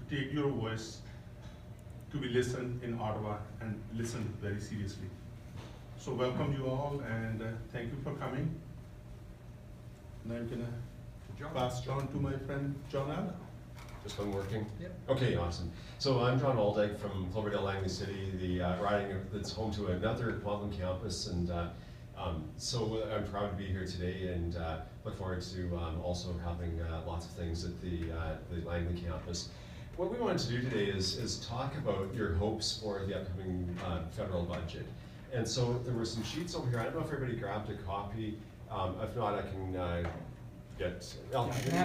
to take your voice to be listened in Ottawa and listened very seriously. So welcome you all, and thank you for coming. Now I'm gonna pass on to my friend John Allen. This one working? Yep. Okay, awesome. So I'm John Aldag from Cloverdale Langley City, the riding that's home to another Quabbin campus, and so I'm proud to be here today, and look forward to also having lots of things at the Langley campus. What we wanted to do today is talk about your hopes for the upcoming federal budget. And so there were some sheets over here. I don't know if everybody grabbed a copy. If not, I can hand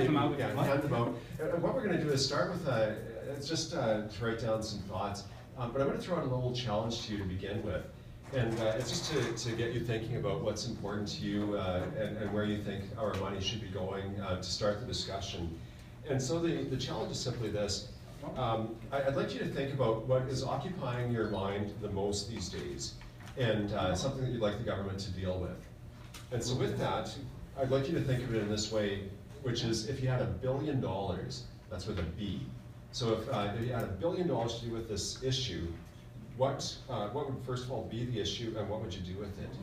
them out. Hand them out. And what we're going to do is start with it's just to write down some thoughts. But I'm going to throw out a little challenge to you to begin with. And it's just to get you thinking about what's important to you and where you think our money should be going to start the discussion. And so the challenge is simply this. I'd like you to think about what is occupying your mind the most these days, and something that you'd like the government to deal with. And so with that, I'd like you to think of it in this way, which is if you had $1 billion, that's with a B. So if you had $1 billion to do with this issue, what would first of all be the issue, and what would you do with it?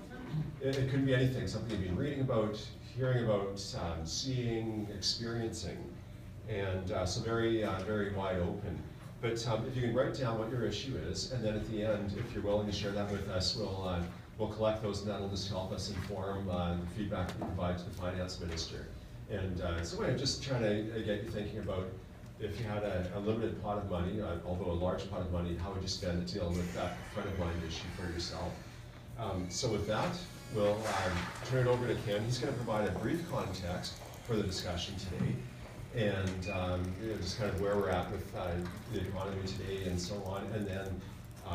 It could be anything, something you've been reading about, hearing about, seeing, experiencing. And so very wide open. But if you can write down what your issue is, and then at the end, if you're willing to share that with us, we'll collect those, and that'll just help us inform the feedback we provide to the finance minister. And so I'm just trying to get you thinking about if you had a limited pot of money, although a large pot of money, how would you spend it to deal with that front of mind issue for yourself? So with that, we'll turn it over to Ken. He's going to provide a brief context for the discussion today. And just kind of where we're at with the economy today and so on. And then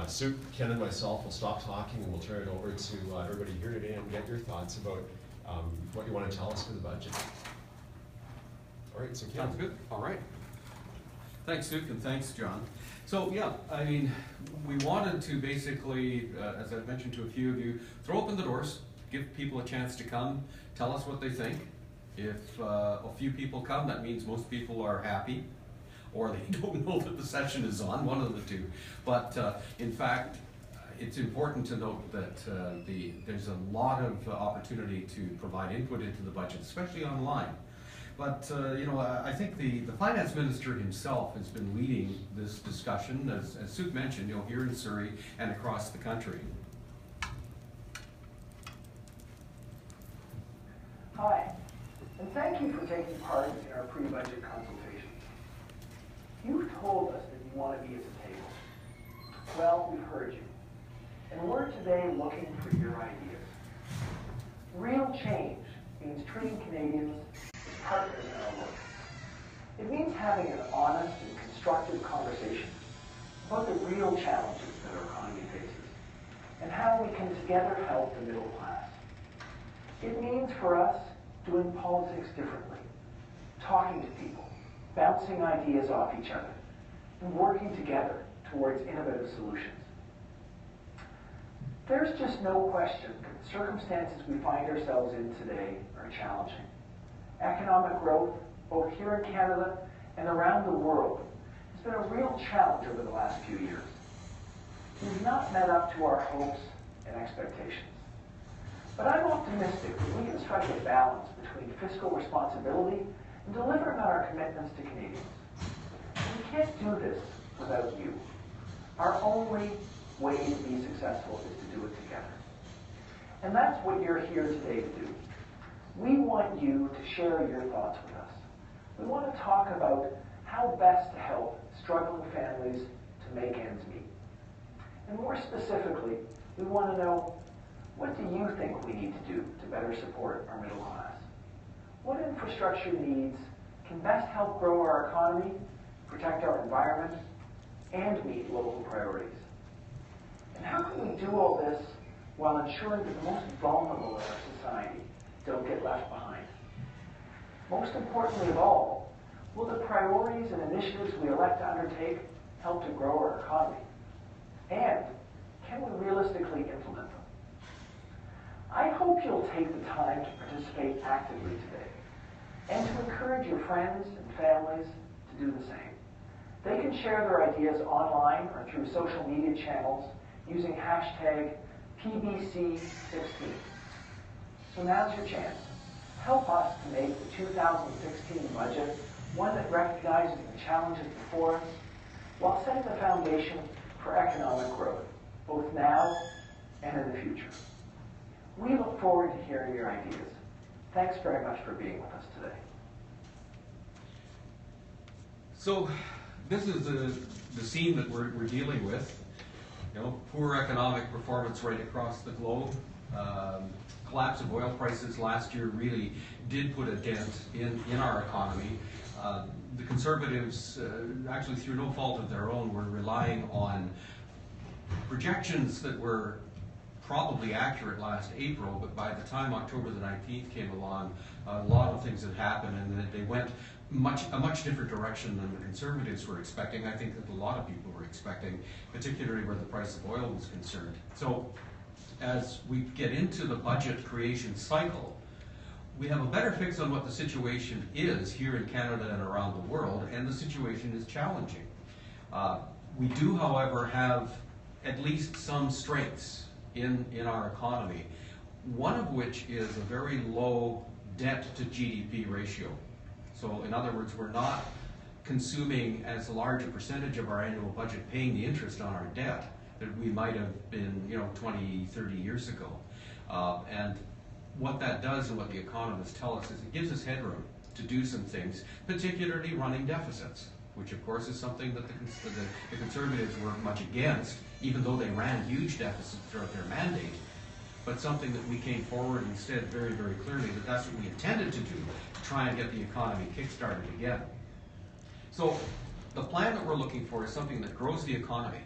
Sue, Ken, and myself will stop talking, and we'll turn it over to everybody here today and get your thoughts about what you want to tell us for the budget. All right, so Ken. Sounds good. All right. Thanks, Sue, and thanks, John. So yeah, I mean, we wanted to basically, as I've mentioned to a few of you, throw open the doors, give people a chance to come, tell us what they think. If a few people come, that means most people are happy, or they don't know that the session is on, one of the two. But in fact, it's important to note that there's a lot of opportunity to provide input into the budget, especially online. But you know, I think the finance minister himself has been leading this discussion, as Sue mentioned, you know, here in Surrey and across the country. Hi. And thank you for taking part in our pre-budget consultations. You've told us that you want to be at the table. Well, we've heard you. And we're today looking for your ideas. Real change means treating Canadians as partners in our work. It means having an honest and constructive conversation about the real challenges that our economy faces and how we can together help the middle class. It means for us doing politics differently, talking to people, bouncing ideas off each other, and working together towards innovative solutions. There's just no question that the circumstances we find ourselves in today are challenging. Economic growth, both here in Canada and around the world, has been a real challenge over the last few years. We've not met up to our hopes and expectations. But I'm optimistic that we can strike a balance between fiscal responsibility and delivering on our commitments to Canadians. We can't do this without you. Our only way to be successful is to do it together. And that's what you're here today to do. We want you to share your thoughts with us. We want to talk about how best to help struggling families to make ends meet. And more specifically, we want to know, what do you think we need to do to better support our middle class? What infrastructure needs can best help grow our economy, protect our environment, and meet local priorities? And how can we do all this while ensuring that the most vulnerable in our society don't get left behind? Most importantly of all, will the priorities and initiatives we elect to undertake help to grow our economy? And can we realistically implement them? I hope you'll take the time to participate actively today and to encourage your friends and families to do the same. They can share their ideas online or through social media channels using hashtag PBC16. So now's your chance. Help us to make the 2016 budget one that recognizes the challenges before us while setting the foundation for economic growth, both now and in the future. We look forward to hearing your ideas. Thanks very much for being with us today. So this is the scene that we're dealing with. You know, poor economic performance right across the globe. Collapse of oil prices last year really did put a dent in our economy. The Conservatives, actually through no fault of their own, were relying on projections that were probably accurate last April, but by the time October the 19th came along, a lot of things had happened, and that they went a much different direction than the Conservatives were expecting. I think that a lot of people were expecting, particularly where the price of oil was concerned. So as we get into the budget creation cycle, we have a better fix on what the situation is here in Canada and around the world, and the situation is challenging. We do, however, have at least some strengths in our economy, one of which is a very low debt to GDP ratio. So in other words, we're not consuming as large a percentage of our annual budget paying the interest on our debt that we might have been, 20, 30 years ago. And what that does and what the economists tell us is it gives us headroom to do some things, particularly running deficits, which of course is something that the Conservatives were much against, even though they ran huge deficits throughout their mandate, but something that we came forward and said very, very clearly that that's what we intended to do, to try and get the economy kick-started again. So the plan that we're looking for is something that grows the economy.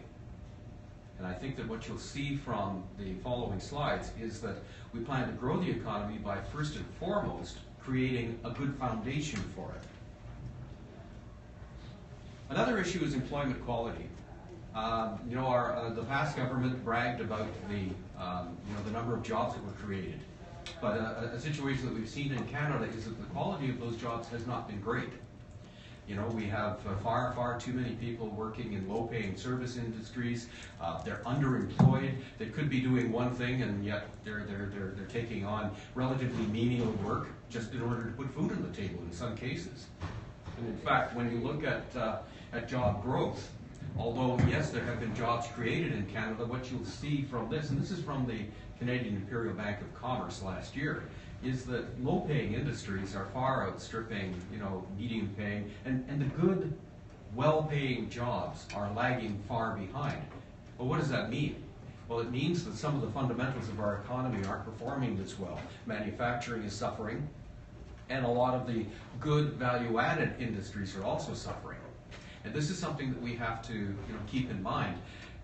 And I think that what you'll see from the following slides is that we plan to grow the economy by first and foremost creating a good foundation for it. Another issue is employment quality. The past government bragged about the number of jobs that were created, but a situation that we've seen in Canada is that the quality of those jobs has not been great. We have far, far too many people working in low-paying service industries. They're underemployed. They could be doing one thing, and yet they're taking on relatively menial work just in order to put food on the table in some cases. And in fact, when you look at job growth, although yes, there have been jobs created in Canada, what you'll see from this, and this is from the Canadian Imperial Bank of Commerce last year, is that low-paying industries are far outstripping, medium-paying, and the good, well-paying jobs are lagging far behind. Well, what does that mean? Well, it means that some of the fundamentals of our economy aren't performing as well. Manufacturing is suffering, and a lot of the good value-added industries are also suffering. And this is something that we have to keep in mind,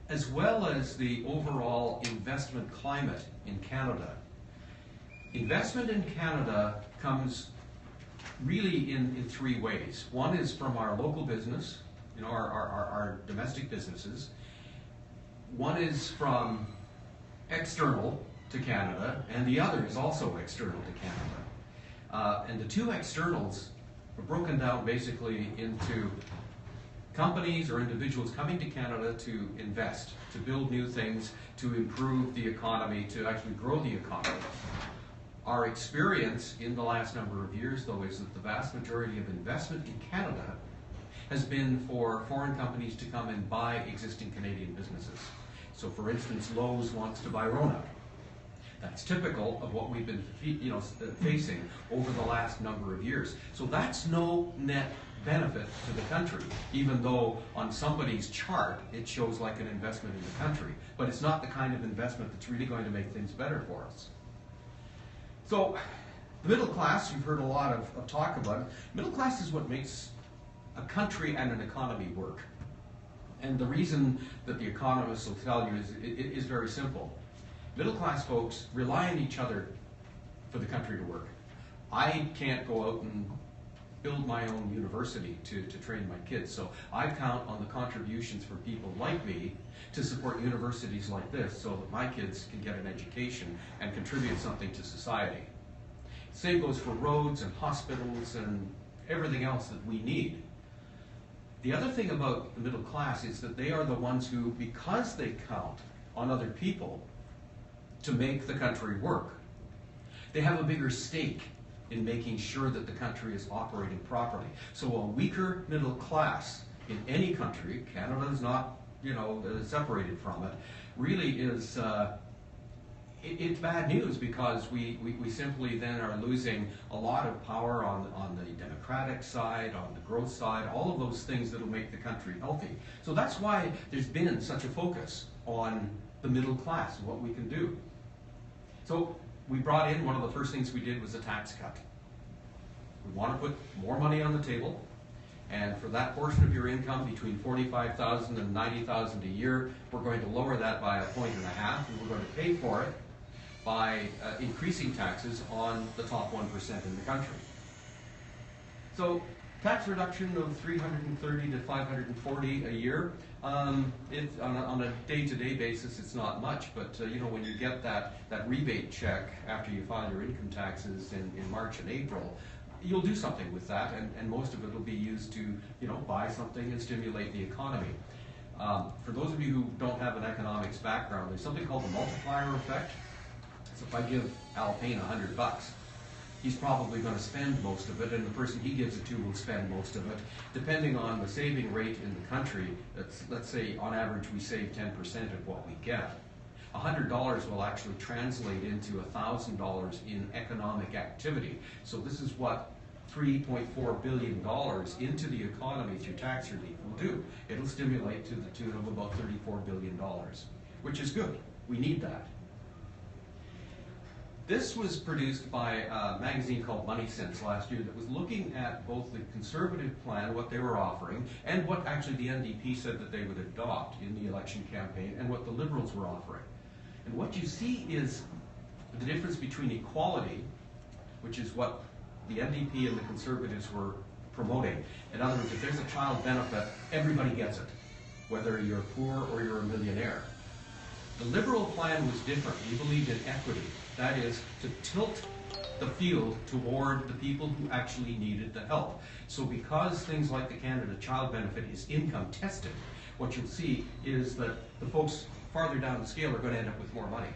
as well as the overall investment climate in Canada. Investment in Canada comes really in three ways. One is from our local business, our domestic businesses. One is from external to Canada, and the other is also external to Canada. And the two externals are broken down basically into companies or individuals coming to Canada to invest, to build new things, to improve the economy, to actually grow the economy. Our experience in the last number of years, though, is that the vast majority of investment in Canada has been for foreign companies to come and buy existing Canadian businesses. So, for instance, Lowe's wants to buy Rona. That's typical of what we've been facing over the last number of years. So that's no net benefit to the country, even though on somebody's chart it shows like an investment in the country. But it's not the kind of investment that's really going to make things better for us. So the middle class, you've heard a lot of talk about it. Middle class is what makes a country and an economy work. And the reason that the economists will tell you is very simple. Middle class folks rely on each other for the country to work. I can't go out and build my own university to train my kids, so I count on the contributions from people like me to support universities like this so that my kids can get an education and contribute something to society. Same goes for roads and hospitals and everything else that we need. The other thing about the middle class is that they are the ones who, because they count on other people to make the country work, they have a bigger stake in making sure that the country is operating properly. So a weaker middle class in any country, Canada is not, separated from it, really is, it's bad news, because we simply then are losing a lot of power on the democratic side, on the growth side, all of those things that will make the country healthy. So that's why there's been such a focus on the middle class and what we can do. So we brought in, one of the first things we did was a tax cut. We want to put more money on the table, and for that portion of your income between $45,000 and $90,000 a year, we're going to lower that by 1.5 points, and we're going to pay for it by increasing taxes on the top 1% in the country. So tax reduction of $330 to $540 a year. On a day-to-day basis, it's not much, but when you get that rebate check after you file your income taxes in March and April, you'll do something with that, and most of it will be used to buy something and stimulate the economy. For those of you who don't have an economics background, there's something called the multiplier effect. So if I give Al Payne $100, he's probably going to spend most of it, and the person he gives it to will spend most of it. Depending on the saving rate in the country, let's say on average we save 10% of what we get. $100 will actually translate into $1,000 in economic activity. So this is what $3.4 billion into the economy through tax relief will do. It'll stimulate to the tune of about $34 billion, which is good. We need that. This was produced by a magazine called Money Sense last year that was looking at both the Conservative plan, what they were offering, and what actually the NDP said that they would adopt in the election campaign, and what the Liberals were offering. And what you see is the difference between equality, which is what the NDP and the Conservatives were promoting. In other words, if there's a child benefit, everybody gets it, whether you're poor or you're a millionaire. The Liberal plan was different. We believed in equity. That is, to tilt the field toward the people who actually needed the help. So because things like the Canada Child Benefit is income tested, what you'll see is that the folks farther down the scale are going to end up with more money.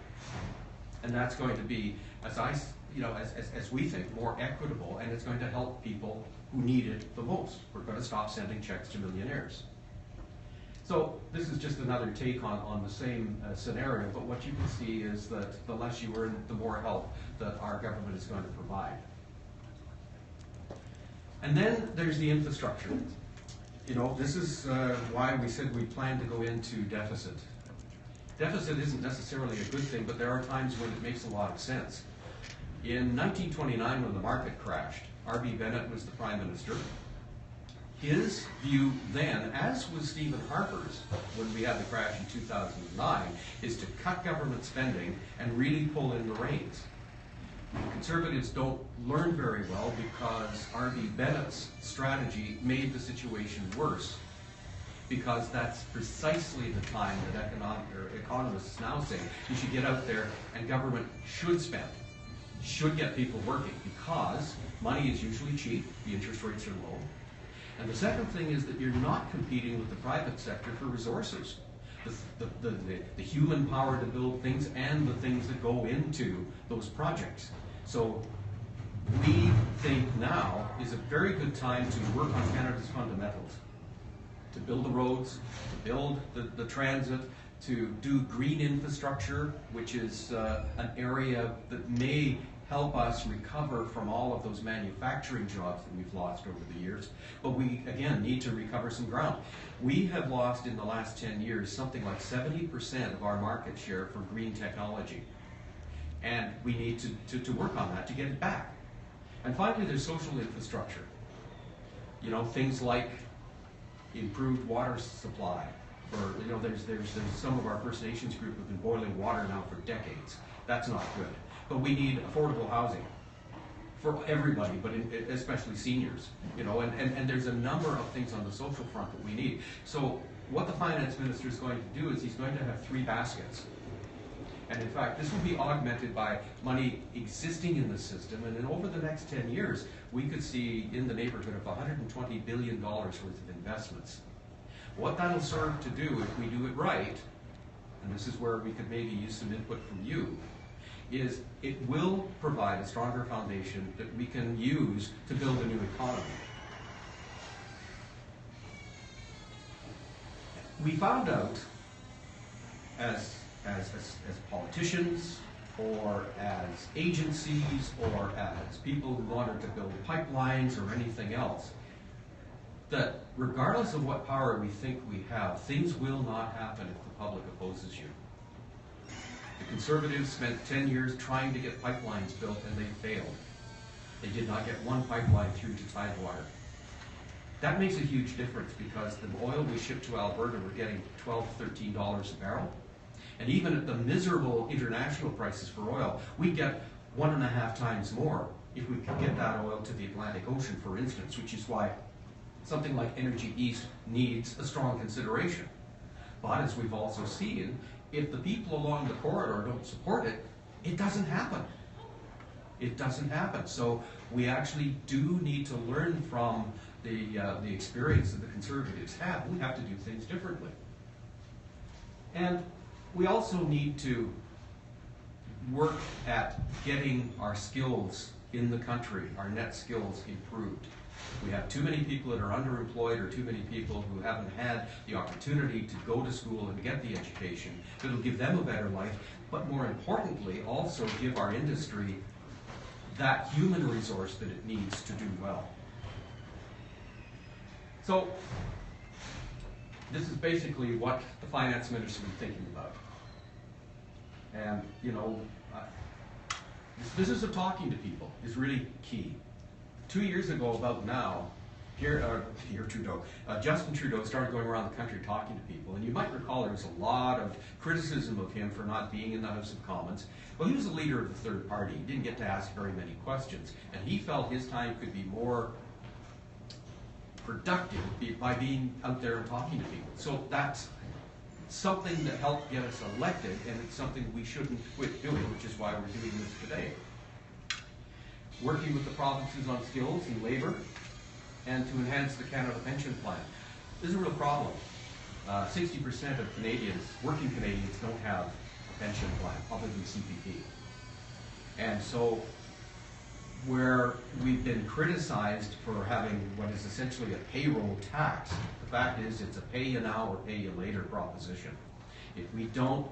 And that's going to be, as we think, more equitable, and it's going to help people who need it the most. We're going to stop sending checks to millionaires. So this is just another take on the same scenario, but what you can see is that the less you earn, the more help that our government is going to provide. And then there's the infrastructure. This is why we said we plan to go into deficit. Deficit isn't necessarily a good thing, but there are times when it makes a lot of sense. In 1929, when the market crashed, R.B. Bennett was the Prime Minister. His view then, as was Stephen Harper's when we had the crash in 2009, is to cut government spending and really pull in the reins. Conservatives don't learn very well because R.B. Bennett's strategy made the situation worse, because that's precisely the time that economists now say you should get out there and government should spend, should get people working, because money is usually cheap, the interest rates are low. And the second thing is that you're not competing with the private sector for resources. The human power to build things and the things that go into those projects. So we think now is a very good time to work on Canada's fundamentals. To build the roads, to build the transit, to do green infrastructure, which is an area that may help us recover from all of those manufacturing jobs that we've lost over the years. But we, again, need to recover some ground. We have lost in the last 10 years something like 70% of our market share for green technology. And we need to work on that to get it back. And finally, there's social infrastructure. Things like improved water supply. There's some of our First Nations group have been boiling water now for decades. That's not good. But we need affordable housing for everybody, but especially seniors. And there's a number of things on the social front that we need. So what the finance minister is going to do is he's going to have three baskets. And in fact, this will be augmented by money existing in the system, and then over the next 10 years, we could see in the neighborhood of $120 billion worth of investments. What that'll serve to do, if we do it right, and this is where we could maybe use some input from you, is it will provide a stronger foundation that we can use to build a new economy. We found out as politicians, or as agencies, or as people who wanted to build pipelines or anything else, that regardless of what power we think we have, things will not happen if the public opposes you. The Conservatives spent 10 years trying to get pipelines built, and they failed. They did not get one pipeline through to Tidewater. That makes a huge difference, because the oil we ship to Alberta, we're getting $12, $13 a barrel. And even at the miserable international prices for oil, we get 1.5 times more if we could get that oil to the Atlantic Ocean, for instance, which is why something like Energy East needs a strong consideration. But as we've also seen, if the people along the corridor don't support it, it doesn't happen. It doesn't happen. So we actually do need to learn from the experience that the Conservatives have. We have to do things differently. And we also need to work at getting our skills in the country, our net skills, improved. We have too many people that are underemployed, or too many people who haven't had the opportunity to go to school and get the education that will give them a better life, but more importantly, also give our industry that human resource that it needs to do well. So, this is basically what the finance minister has been thinking about. And, you know, this business of talking to people is really key. 2 years ago, about now, Justin Trudeau started going around the country talking to people. And you might recall there was a lot of criticism of him for not being in the House of Commons. Well, he was the leader of the third party. He didn't get to ask very many questions. And he felt his time could be more productive by being out there and talking to people. So that's something that helped get us elected, and it's something we shouldn't quit doing, which is why we're doing this today. Working with the provinces on skills and labor, and to enhance the Canada Pension Plan. This is a real problem. 60% of Canadians, working Canadians, don't have a pension plan other than CPP. And so, where we've been criticized for having what is essentially a payroll tax, the fact is it's a pay you now or pay you later proposition. If we don't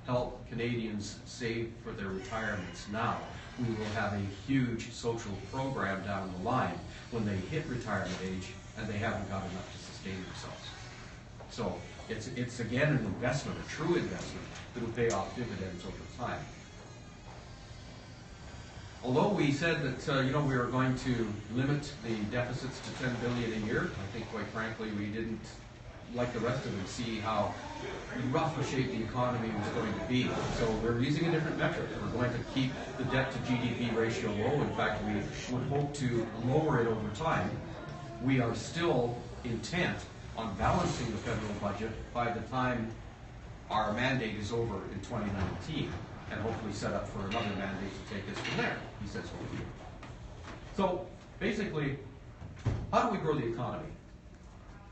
help Canadians save for their retirements now, we will have a huge social program down the line when they hit retirement age and they haven't got enough to sustain themselves. So it's again an investment, a true investment, that will pay off dividends over time. Although we said that we were going to limit the deficits to $10 billion a year, I think quite frankly we didn't, like the rest of them, see how rough a shape the economy was going to be. So we're using a different metric. We're going to keep the debt to GDP ratio low. In fact, we would hope to lower it over time. We are still intent on balancing the federal budget by the time our mandate is over in 2019, and hopefully set up for another mandate to take us from there. He says hopefully. So basically, how do we grow the economy?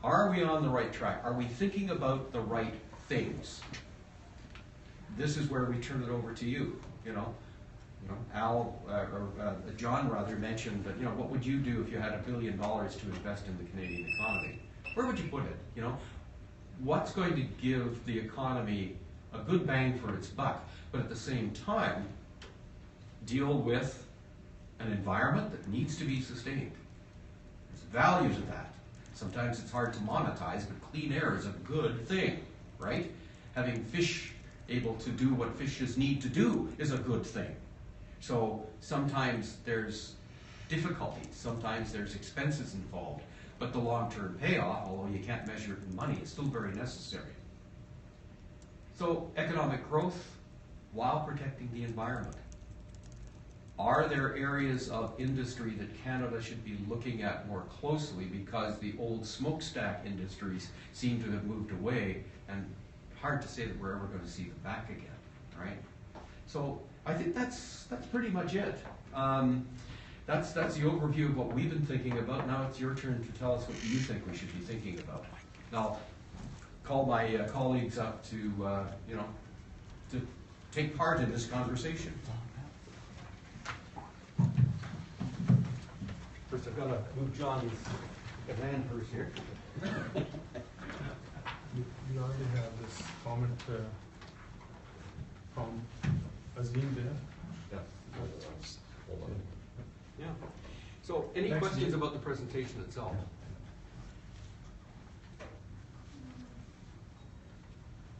Are we on the right track? Are we thinking about the right things? This is where we turn it over to you. John rather mentioned that, what would you do if you had $1 billion to invest in the Canadian economy? Where would you put it? What's going to give the economy a good bang for its buck, but at the same time deal with an environment that needs to be sustained? There's value to that. Sometimes it's hard to monetize, but clean air is a good thing, right? Having fish able to do what fishes need to do is a good thing. So sometimes there's difficulties, sometimes there's expenses involved, but the long-term payoff, although you can't measure it in money, is still very necessary. So economic growth while protecting the environment. Are there areas of industry that Canada should be looking at more closely, because the old smokestack industries seem to have moved away, and hard to say that we're ever going to see them back again, right? So I think that's pretty much it. That's the overview of what we've been thinking about. Now it's your turn to tell us what you think we should be thinking about. Now, call my colleagues up to to take part in this conversation. First, I've got to move John's land first here. You already have this comment from Azim there. Yeah. Hold on. Yeah. So, any Thanks, questions Dean. about the presentation itself?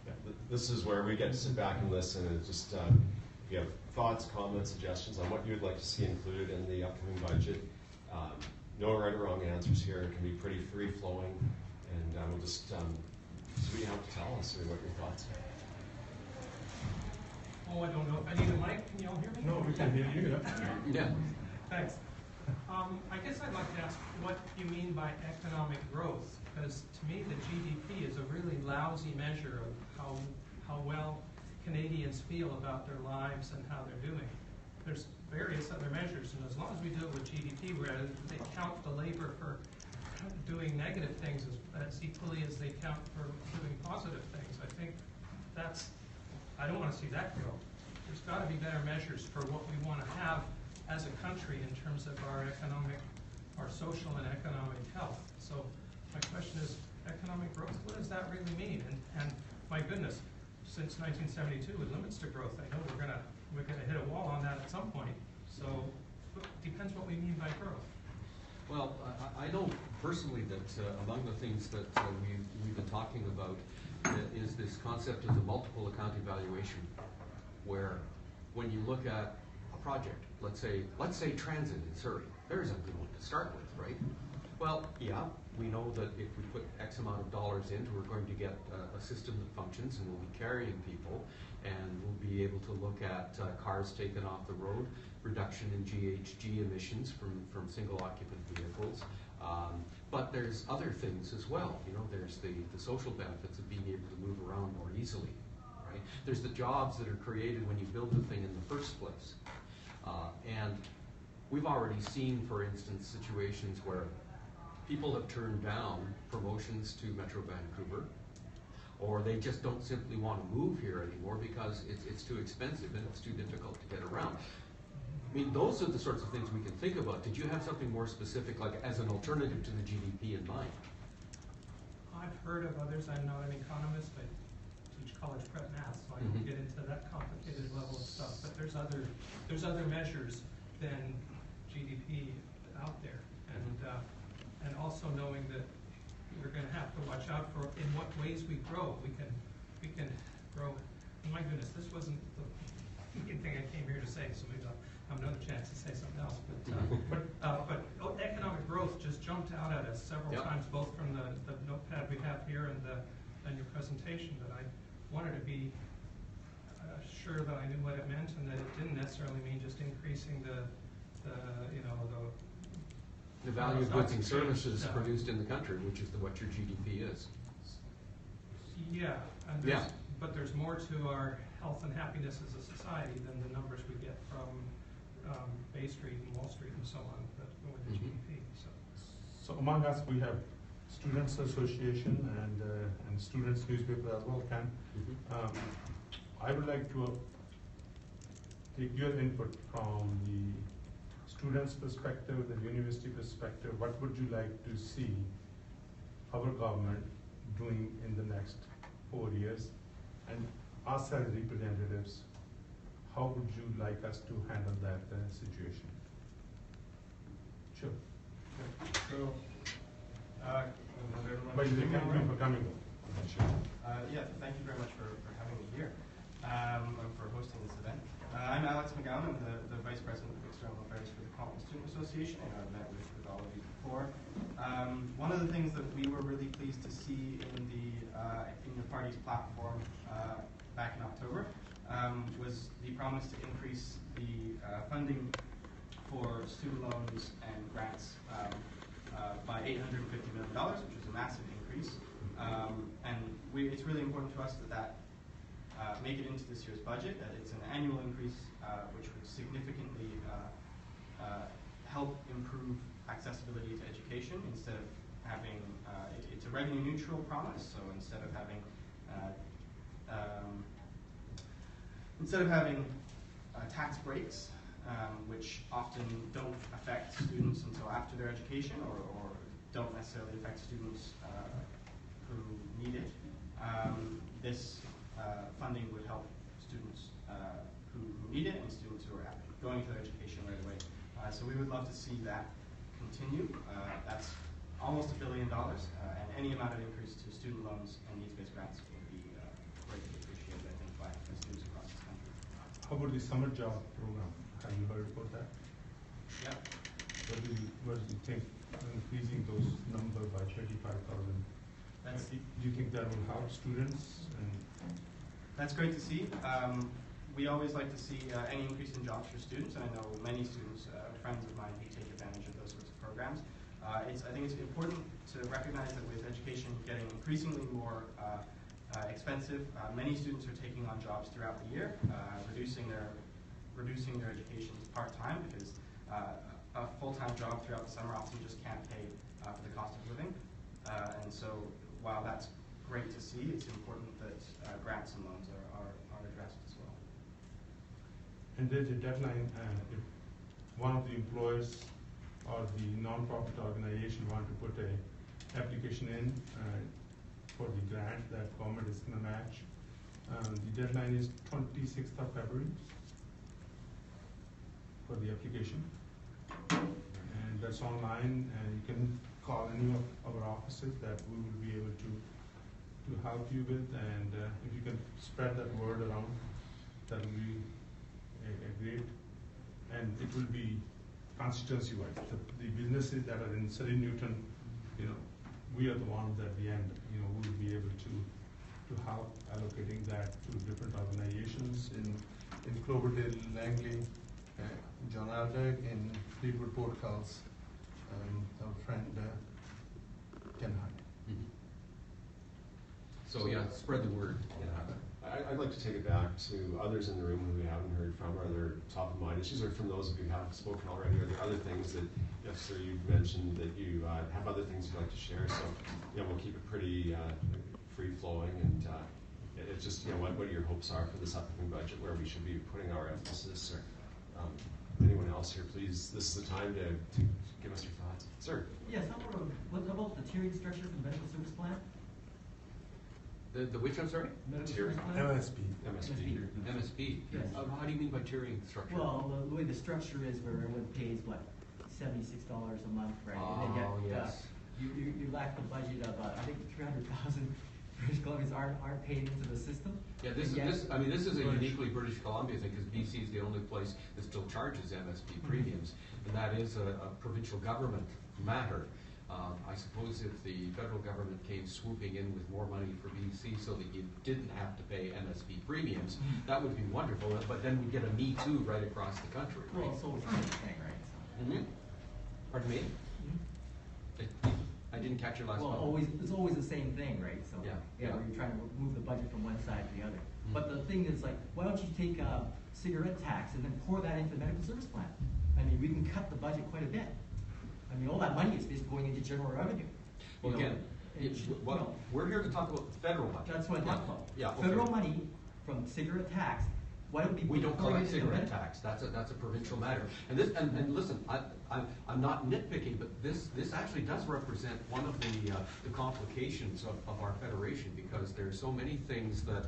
Yeah, this is where we get to sit back and listen and just, if you have thoughts, comments, suggestions on what you would like to see included in the upcoming budget. No right or wrong answers here. It can be pretty free-flowing, and we'll just see what you have to tell us or what your thoughts are. Oh, I don't know if I need a mic. Can you all hear me? No, we can hear you. Yeah. Thanks. I guess I'd like to ask what you mean by economic growth, because to me the GDP is a really lousy measure of how well Canadians feel about their lives and how they're doing. There's various other measures, and as long as we do it with GDP, where they count the labor for doing negative things as equally as they count for doing positive things, I think I don't want to see that grow. There's got to be better measures for what we want to have as a country in terms of our social and economic health. So my question is, economic growth, what does that really mean? And my goodness, since 1972, it limits to growth. I know we're gonna hit a wall on that at some point. So it depends what we mean by growth. Well, I know personally that among the things that we've been talking about is this concept of the multiple account evaluation, where when you look at a project, let's say transit in Surrey, there's a good one to start with, right? Well, yeah, we know that if we put X amount of dollars in, we're going to get a system that functions and we'll be carrying people, and we'll be able to look at cars taken off the road, reduction in GHG emissions from single occupant vehicles. But there's other things as well. You know, there's the social benefits of being able to move around more easily, right? There's the jobs that are created when you build the thing in the first place. And we've already seen, for instance, situations where people have turned down promotions to Metro Vancouver, or they just don't simply want to move here anymore because it's too expensive and it's too difficult to get around. I mean, those are the sorts of things we can think about. Did you have something more specific, like as an alternative to the GDP in mind? I've heard of others. I'm not an economist. I teach college prep math, so I don't get into that complicated level of stuff. But there's other measures than GDP out there, and also knowing that we're going to have to watch out for in what ways we grow. We can grow. My goodness, this wasn't the main thing I came here to say, so maybe I'll have another chance to say something else. But economic growth just jumped out at us several times, both from the notepad we have here and your presentation. That I wanted to be sure that I knew what it meant, and that it didn't necessarily mean just increasing the value of goods and services produced in the country, which is what your GDP is. Yeah, but there's more to our health and happiness as a society than the numbers we get from Bay Street and Wall Street and so on that go with the GDP. So among us, we have Students Association and Students Newspaper as well, Ken. I would like to take your input from the students' perspective, the university perspective. What would you like to see our government doing in the next 4 years? And us as representatives, how would you like us to handle that situation? Sure. So, Thank you for coming. Sure. yeah, thank you very much for having me here and for hosting this event. I'm Alex McGowan. I'm the Vice President of External Affairs for the Consultations Student Association, and I've met with all of you before. One of the things that we were really pleased to see in the party's platform back in October was the promise to increase the funding for student loans and grants by $850 million, which is a massive increase. And it's really important to us that make it into this year's budget. It's an annual increase which would significantly help improve accessibility to education instead of having, it's a revenue neutral promise, so instead of having tax breaks, which often don't affect students until after their education or don't necessarily affect students who need it, this funding would help students who need it and students who are going to their education right away. So we would love to see that continue. That's almost $1 billion, and any amount of increase to student loans and needs-based grants would be greatly appreciated, I think, by students across this country. How about the summer job program? Have you heard about that? Yeah. What do you think increasing those number by 35,000? Do you think that will help students? That's great to see. We always like to see any increase in jobs for students, and I know many students, friends of mine, who take advantage of those sorts of programs. I think it's important to recognize that with education getting increasingly more expensive, many students are taking on jobs throughout the year, reducing their education to part-time because a full-time job throughout the summer often just can't pay for the cost of living. And so while that's great to see, it's important that grants and loans are addressed as well. And there's a deadline, if one of the employers or the non-profit organization want to put a application in for the grant that government is going to match, the deadline is 26th of February for the application. And that's online, and you can call any of our offices that we will be able to help you with, and if you can spread that word around, that will be a great, and it will be constituency-wide. The businesses that are in Surrey Newton, we are the ones at the end, we will be able to help allocating that to different organizations in Cloverdale, Langley, John Aldrich, in Fleetwood Port Calls, our friend Ken Hunt. Mm-hmm. So yeah, spread the word. I'd like to take it back to others in the room who we haven't heard from, or they're top of mind issues, or from those of you who haven't spoken already. Are there other things that, yes, sir, you've mentioned that you have other things you'd like to share? So, we'll keep it pretty free-flowing, and it's just, what your hopes are for this upcoming budget, where we should be putting our emphasis, or anyone else here, please, this is the time to give us your thoughts. Sir? Yes, what about the tiering structure for the medical service plan? The which, I'm sorry? Medical Tiering. service plan? MSP. MSP. Yes. How do you mean by tiering structure? Well, the way the structure is where everyone pays, what, $76 a month, right? And then Oh, yet, yes. you lack the budget of, I think 300,000 British Columbians aren't paid into the system. Yeah, this is a uniquely British Columbia thing, because BC is the only place that still charges MSP premiums, and that is a provincial government matter. I suppose if the federal government came swooping in with more money for BC so that you didn't have to pay MSP premiums, that would be wonderful, but then we'd get a Me Too right across the country, right? Well, it's always the same thing, right? So. Mm-hmm. Pardon me? I didn't catch your last one. It's always the same thing, right? So Yeah. where you're trying to move the budget from one side to the other. Mm-hmm. But the thing is, why don't you take cigarette tax and then pour that into the medical service plan? I mean, we can cut the budget quite a bit. I mean, all that money is basically going into general revenue. Well, again, we're here to talk about the federal budget. That's what I talk about. Yeah, okay. Federal money from cigarette tax. Why don't We don't pour it collect into the cigarette medical? tax. That's a provincial matter. And this, and listen, I'm not nitpicking, but this actually does represent one of the complications of our federation, because there's so many things that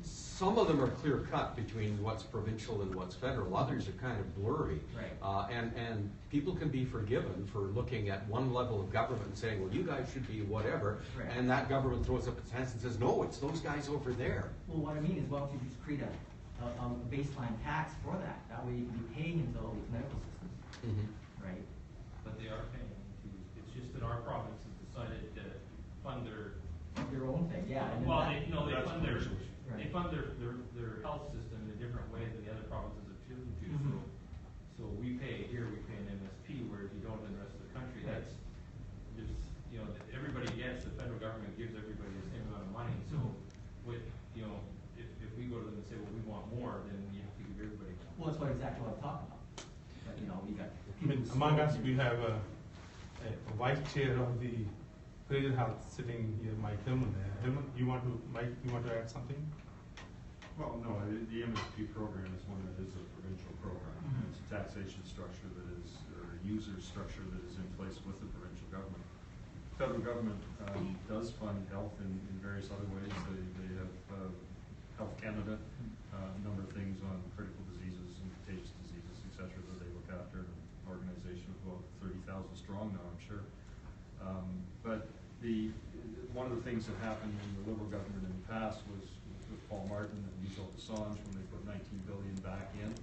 some of them are clear cut between what's provincial and what's federal. Others are kind of blurry. Right. And people can be forgiven for looking at one level of government and saying, well, you guys should be whatever, Right. and that government throws up its hands and says, no, it's those guys over there. Well, what I mean is, why don't you just create a baseline tax for that? That way you can be paying into all these medical systems, Mm-hmm. right? But they are paying into, it's just that our province has decided to fund their, Their own thing, yeah. and then well, that- they fund their, Right. they fund their health system in a different way than the other provinces have chosen to. Mhm. So we pay, here we pay an MSP, whereas you don't in the rest of the country. Right. That's, there's, everybody gets, the federal government gives everybody the same amount of money. So Mhm. with, we go to them and say, well, we want more, then we have to give everybody more. Well, that's exactly what I'm talking about. But, you know, we got I mean, among us, we have a vice chair of the Prager Health sitting here, Mike Hillman there. Hillman, Mike, you want to add something? Well, no, the MSP program is one that is a provincial program. Mhm. It's a taxation structure that is, or a user structure that is in place with the provincial government. Federal government does fund health in various other ways. They have Health Canada, a number of things on critical diseases and contagious diseases, et cetera, that they look after. An organization of about 30,000 strong now, I'm sure. But one of the things that happened in the Liberal government in the past was with Paul Martin and Michel Assange when they put $19 billion back in.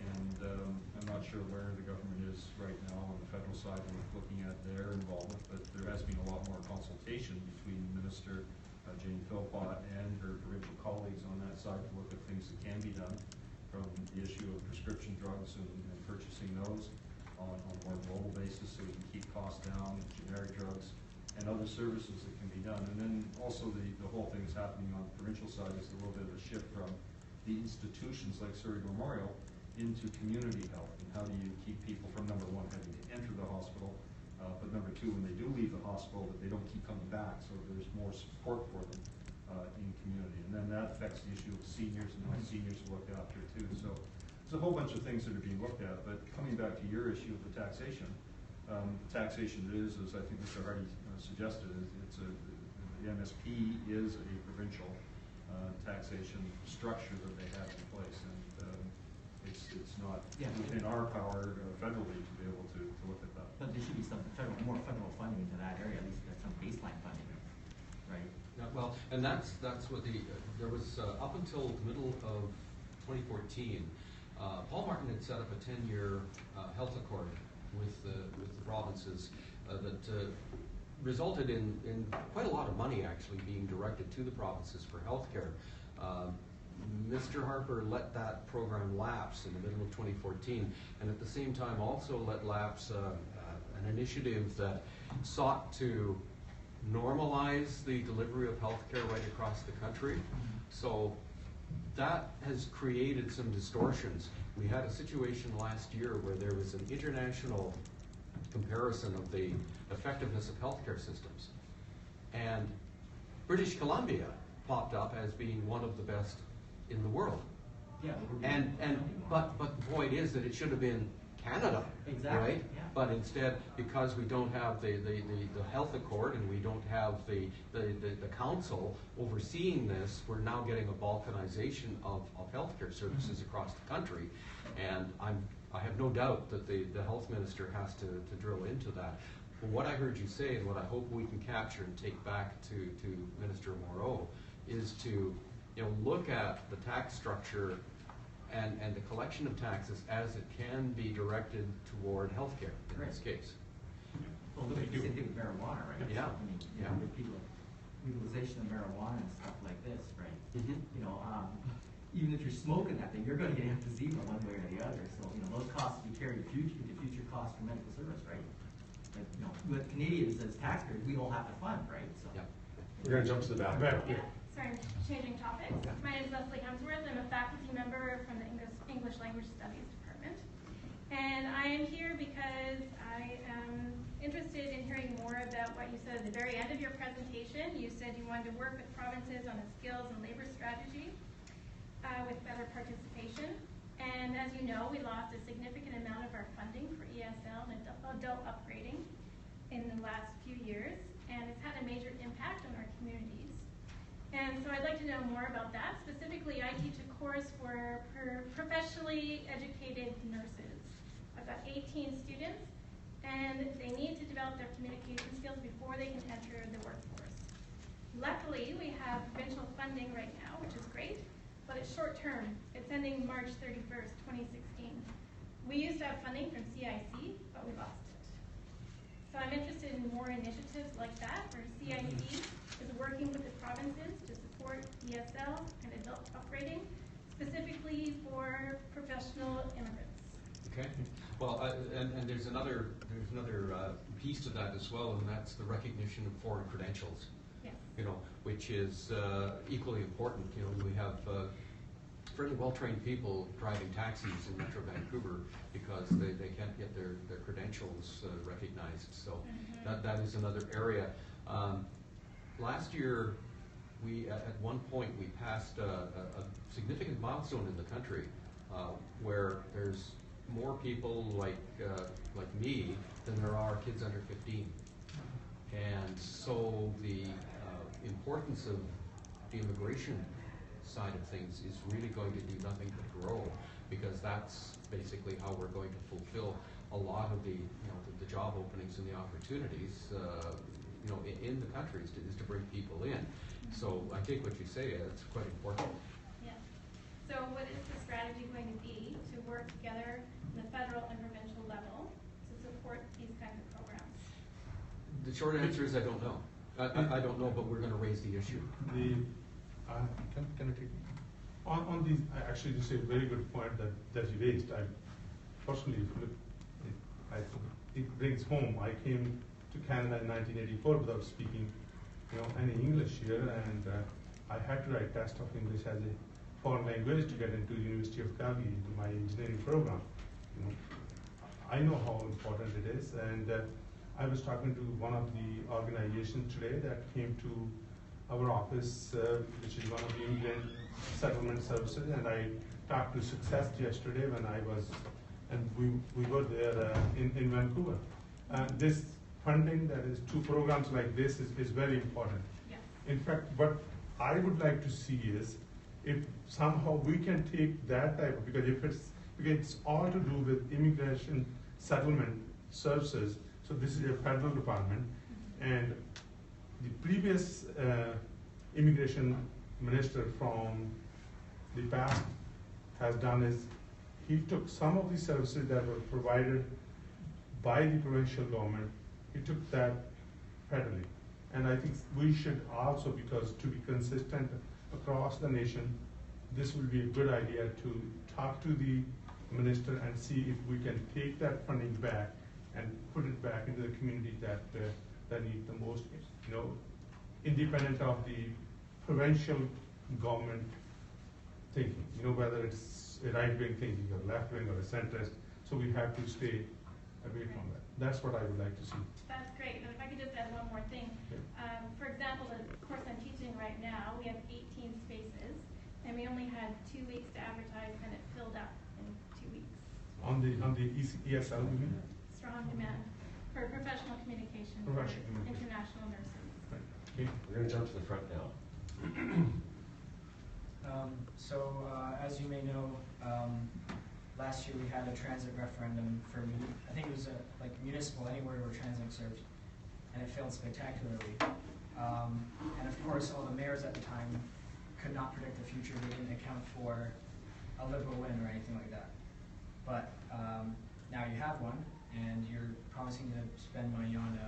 And I'm not sure where the government is right now on the federal side with looking at their involvement, but there has been a lot more consultation between Minister Jane Philpott and her provincial colleagues on that side to look at things that can be done, from the issue of prescription drugs and purchasing those on a more global basis so we can keep costs down, generic drugs, and other services that can be done. And then also the whole thing that's happening on the provincial side is a little bit of a shift from the institutions like Surrey Memorial into community health. And how do you keep people from, number one, having to enter the hospital, but number two, when they do leave the hospital, that they don't keep coming back, so there's more support for them in community. And then that affects the issue of seniors and how seniors are looked after too. So there's a whole bunch of things that are being looked at. But coming back to your issue of the taxation is, as I think Mr. Hardy suggested, the MSP is a provincial taxation structure that they have in place, and it's not within our power federally to be able to look at that. But there should be some more federal funding into that area, at least some baseline funding, right? Yeah, well, and that's what there was up until the middle of 2014, Paul Martin had set up a 10-year health accord with the provinces that resulted in quite a lot of money actually being directed to the provinces for healthcare. Mr. Harper let that program lapse in the middle of 2014, and at the same time also let lapse an initiative that sought to normalize the delivery of healthcare right across the country. So that has created some distortions. We had a situation last year where there was an international comparison of the effectiveness of healthcare systems, and British Columbia popped up as being one of the best in the world. Yeah. But the point is that it should have been Canada, Exactly. right? Yeah. But instead, because we don't have the health accord and we don't have the council overseeing this, we're now getting a balkanization of healthcare services across the country, and I have no doubt that the health minister has to drill into that. But what I heard you say, and what I hope we can capture and take back to Minister Moreau, is to look at the tax structure and the collection of taxes as it can be directed toward healthcare in this case. Well, look at the same thing with marijuana, right? Yeah. I mean, Yeah. people, legalization of marijuana and stuff like this, right? Mm-hmm. Even if you're smoking that thing, you're going to get emphysema one way or the other. So, those costs be carried into future costs for medical service, right? But, with Canadians as taxpayers, we all have to fund, right? So. Yeah. We're going to jump to the back. Right. Sorry, changing topics. My name is Leslie Hemsworth. I'm a faculty member from the English Language Studies Department. And I am here because I am interested in hearing more about what you said at the very end of your presentation. You said you wanted to work with provinces on a skills and labor strategy with better participation. And as you know, we lost a significant amount of our funding for ESL and adult upgrading in the last few years. And it's had a major impact on our communities. And so I'd like to know more about that. Specifically, I teach a course for professionally educated nurses. I've got 18 students, and they need to develop their communication skills before they can enter the workforce. Luckily, we have provincial funding right now, which is great, but it's short term. It's ending March 31st, 2016. We used to have funding from CIC, but we lost it. So I'm interested in more initiatives like that, where CIC is working with the provinces to support ESL and adult upgrading, specifically for professional immigrants. Okay. Well, and there's another piece to that as well, and that's the recognition of foreign credentials. Yes. Which is equally important. We have fairly well-trained people driving taxis in Metro Vancouver because they can't get their credentials recognized. So that is another area. Last year, we at one point we passed a significant milestone in the country where there's more people like me than there are kids under 15. And so the importance of the immigration side of things is really going to do nothing but grow, because that's basically how we're going to fulfill a lot of the the job openings and the opportunities in the country is to bring people in. So I take what you say, it's quite important. Yeah. So what is the strategy going to be to work together on the federal and provincial level to support these kinds of programs? The short answer is I don't know. I don't know, but we're going to raise the issue. Can I take on these? Actually, this is a very good point that you raised. I personally, if you look, it brings home. I came to Canada in 1984 without speaking, any English here, and I had to write test of English as a foreign language to get into University of Calgary into my engineering program. I know how important it is, and I was talking to one of the organizations today that came to our office, which is one of the immigrant settlement services, and I talked to Success yesterday when I was, and we were there in Vancouver. This funding, that is to programs like this, is very important. Yeah. In fact, what I would like to see is if somehow we can take that type of, because it's all to do with immigration settlement services. So this is a federal department, and the previous immigration minister from the past has done is he took some of the services that were provided by the provincial government, he took that federally. And I think we should also, because to be consistent across the nation, this will be a good idea to talk to the minister and see if we can take that funding back and put it back into the community that need the most, independent of the provincial government thinking, whether it's a right-wing thinking or left-wing or a centrist. So we have to stay away from that. That's what I would like to see. That's great. And if I could just add one more thing. For example, the course I'm teaching right now, we have 18 spaces, and we only had 2 weeks to advertise, and it filled up in 2 weeks. On the ESL, you mean? Strong demand for professional communication for international nurses. Right. Okay. We're going to jump to the front now. As you may know, last year we had a transit referendum for, I think it was like municipal, anywhere where transit served, and it failed spectacularly. And of course, all the mayors at the time could not predict the future. They didn't account for a Liberal win or anything like that. But now you have one, and you're promising to spend money on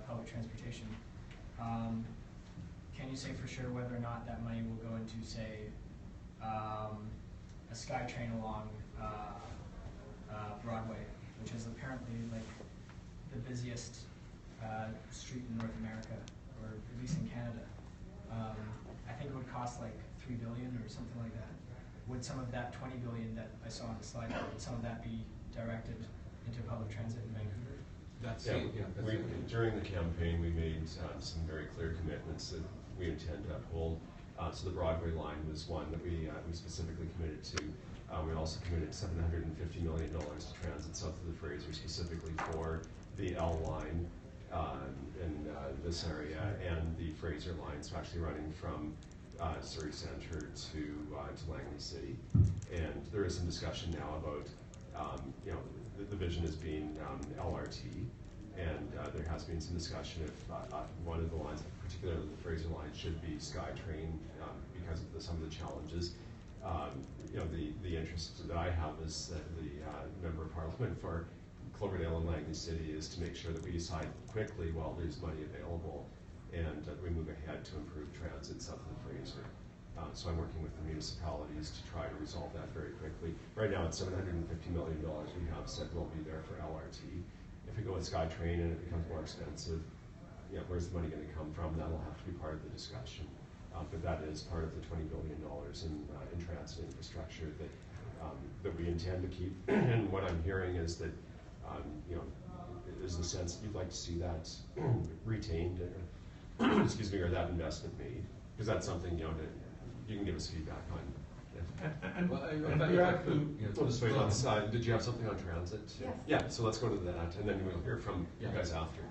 public transportation. Can you say for sure whether or not that money will go into, say, a SkyTrain along Broadway, which is apparently like the busiest street in North America, or at least in Canada? I think it would cost like $3 billion or something like that. Would some of that $20 billion that I saw on the slide, would some of that be directed into public transit in Vancouver? That's During the campaign, we made some very clear commitments that we intend to uphold. So the Broadway line was one that we specifically committed to. We also committed $750 million to transit south of the Fraser, specifically for the L line in this area, and the Fraser line, so actually running from Surrey Centre to Langley City. And there is some discussion now about, the vision as being LRT, and there has been some discussion if one of the lines, particularly the Fraser line, should be SkyTrain because of some of the challenges. The interest that I have as the Member of Parliament for Cloverdale and Langley City is to make sure that we decide quickly while there's money available, and that we move ahead to improve transit south of the Fraser. So I'm working with the municipalities to try to resolve that very quickly. Right now it's $750 million we have said will be there for LRT. If we go with SkyTrain and it becomes more expensive, where's the money going to come from? That'll have to be part of the discussion. but that is part of the $20 billion in transit infrastructure that we intend to keep. And what I'm hearing is that, you know, is the sense that you'd like to see that retained, or, excuse me, or that investment made, because that's something, you know, that you can give us feedback on. And Well, we have to, We'll just wait on the side. Did you have something on transit? Yes. Yeah, so let's go to that, and then we'll hear from you guys after.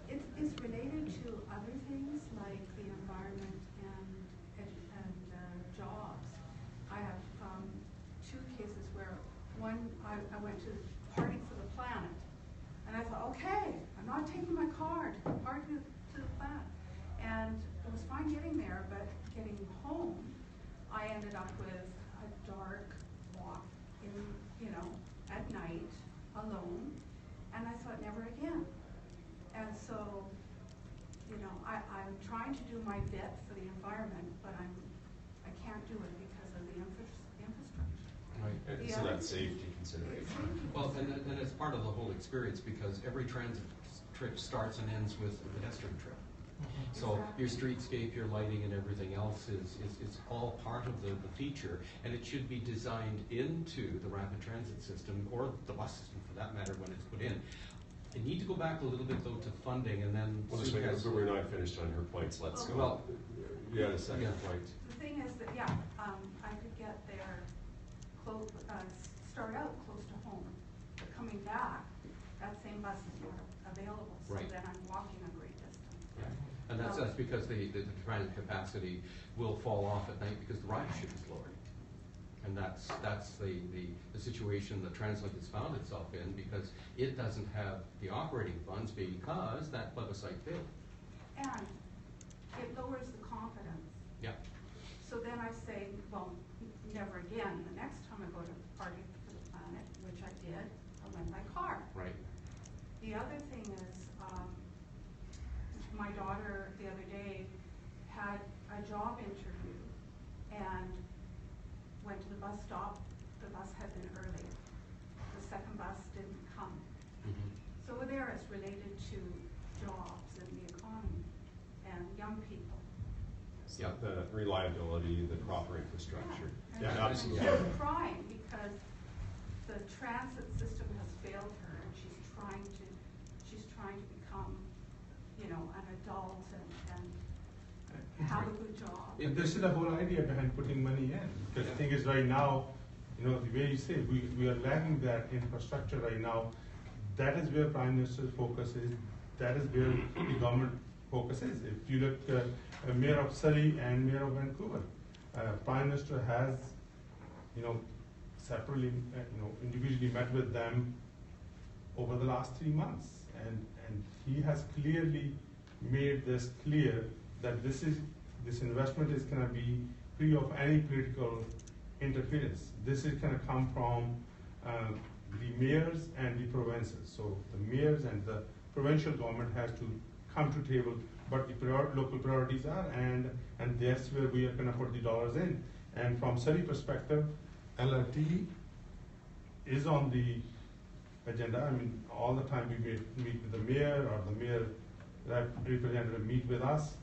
It's related to other things like the environment and jobs. I have two cases where one, I went to Party for the Planet, and I thought, okay, I'm not taking my car to Party to the Planet. And it was fine getting there, but getting home, I ended up with a dark walk in, you know, at night, alone, and I thought, never again. And so, you know, I'm trying to do my bit for the environment, but I can't do it because of the infrastructure. Right. And so that's safety consideration. Well, and it's part of the whole experience, because every transit trip starts and ends with a pedestrian trip. So your streetscape, your lighting, and everything else is all part of the feature, and it should be designed into the rapid transit system, or the bus system for that matter, when it's put in. I need to go back a little bit though to funding, and then We'll just make it, but we're not finished on her points. Let's go. Well, you had a second point. The thing is that, yeah, I could get there, start out close to home, but coming back, that same bus is not available, so Right. then I'm walking a great distance. Yeah. And that's because the transit capacity will fall off at night because the ridership is lowered. And that's the situation that TransLink has found itself in, because it doesn't have the operating funds because that plebiscite failed. And it lowers the confidence. Yeah. So then I say, well, never again. The next time I go to Party for the Planet, which I did, I went by car. Right. The other thing is, my daughter the other day had a job interview and went to the bus stop. The bus had been early. The second bus didn't come. Mm-hmm. So there it's related to jobs and the economy and young people. Yeah, the reliability, the proper infrastructure. Yeah, Yeah, absolutely. And she's crying because the transit system has failed her, and she's trying to become, you know, an adult and have a good job. and this is the whole idea behind putting money in. Because the thing is, right now, you know, the way you say, we are lacking that infrastructure right now. That is where Prime Minister's focus is. That is where the government focus is. If you look at Mayor of Surrey and Mayor of Vancouver, Prime Minister has, you know, separately, you know, individually met with them over the last 3 months, and he has clearly made this clear that this investment is going to be free of any political interference. This is going to come from the mayors and the provinces. So the mayors and the provincial government has to come to table, but the local priorities are, and that's where we are going to put the dollars in. And from Surrey perspective, LRT is on the agenda. I mean, all the time we meet with the mayor, or the mayor representative meet with us.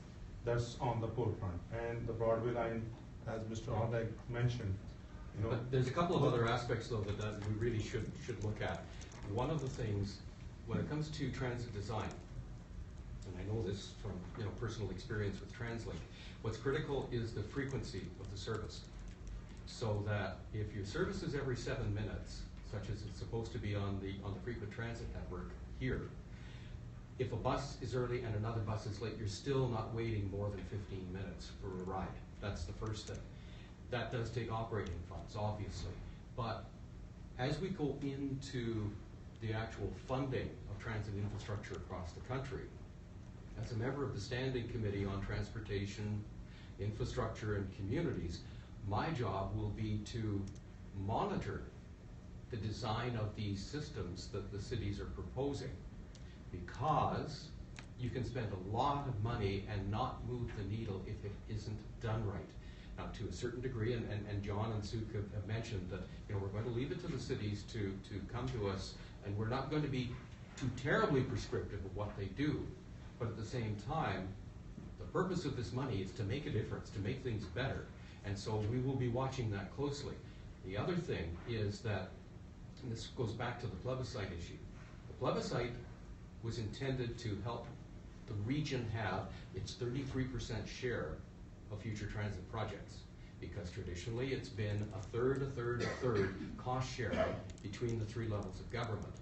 That's on the forefront. And the Broadway line, as Mr. Aldag mentioned, you know. But there's a couple of other aspects though that we really should look at. One of the things, when it comes to transit design, and I know this from, you know, personal experience with TransLink, what's critical is the frequency of the service. So that if your service is every 7 minutes, such as it's supposed to be on the frequent transit network here, if a bus is early and another bus is late, you're still not waiting more than 15 minutes for a ride. That's the first thing. That does take operating funds, obviously. But as we go into the actual funding of transit infrastructure across the country, as a member of the Standing Committee on Transportation, Infrastructure and Communities, my job will be to monitor the design of these systems that the cities are proposing, because you can spend a lot of money and not move the needle if it isn't done right. Now, to a certain degree, and John and Sue have mentioned that, you know, we're going to leave it to the cities to come to us, and we're not going to be too terribly prescriptive of what they do, but at the same time, The purpose of this money is to make a difference, to make things better. And so we will be watching that closely. The other thing is that, and this goes back to the plebiscite issue, the plebiscite was intended to help the region have its 33% share of future transit projects, because traditionally it's been a third cost sharing between the three levels of government.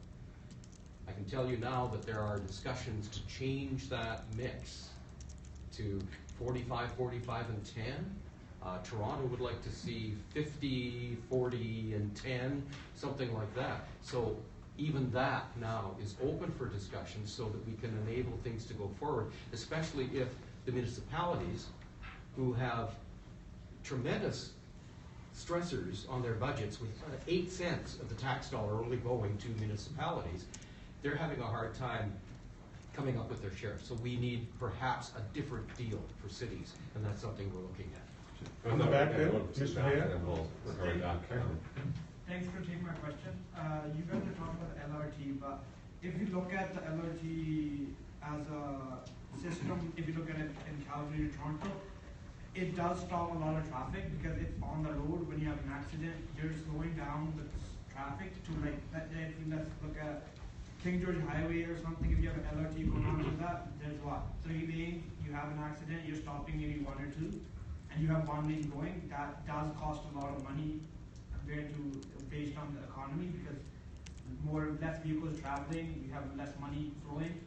I can tell you now that there are discussions to change that mix to 45, 45, and 10. Toronto would like to see 50, 40, and 10, something like that. So even that now is open for discussion so that we can enable things to go forward, especially if the municipalities who have tremendous stressors on their budgets with 8 cents of the tax dollar only going to municipalities, they're having a hard time coming up with their share. So we need perhaps a different deal for cities, and that's something we're looking at. On the back there, Mr. Hare. Thanks for taking my question. You guys are talking about LRT, but if you look at the LRT as a system, if you look at it in Calgary or Toronto, it does stop a lot of traffic because it's on the road. When you have an accident, you're slowing down the traffic to like, let's look at King George Highway or something. If you have an LRT going on to that, there's what, 3 lanes, you have an accident, you're stopping maybe 1 or 2, and you have 1 lane going. That does cost a lot of money compared to based on the economy, because less vehicles traveling, you have less money flowing.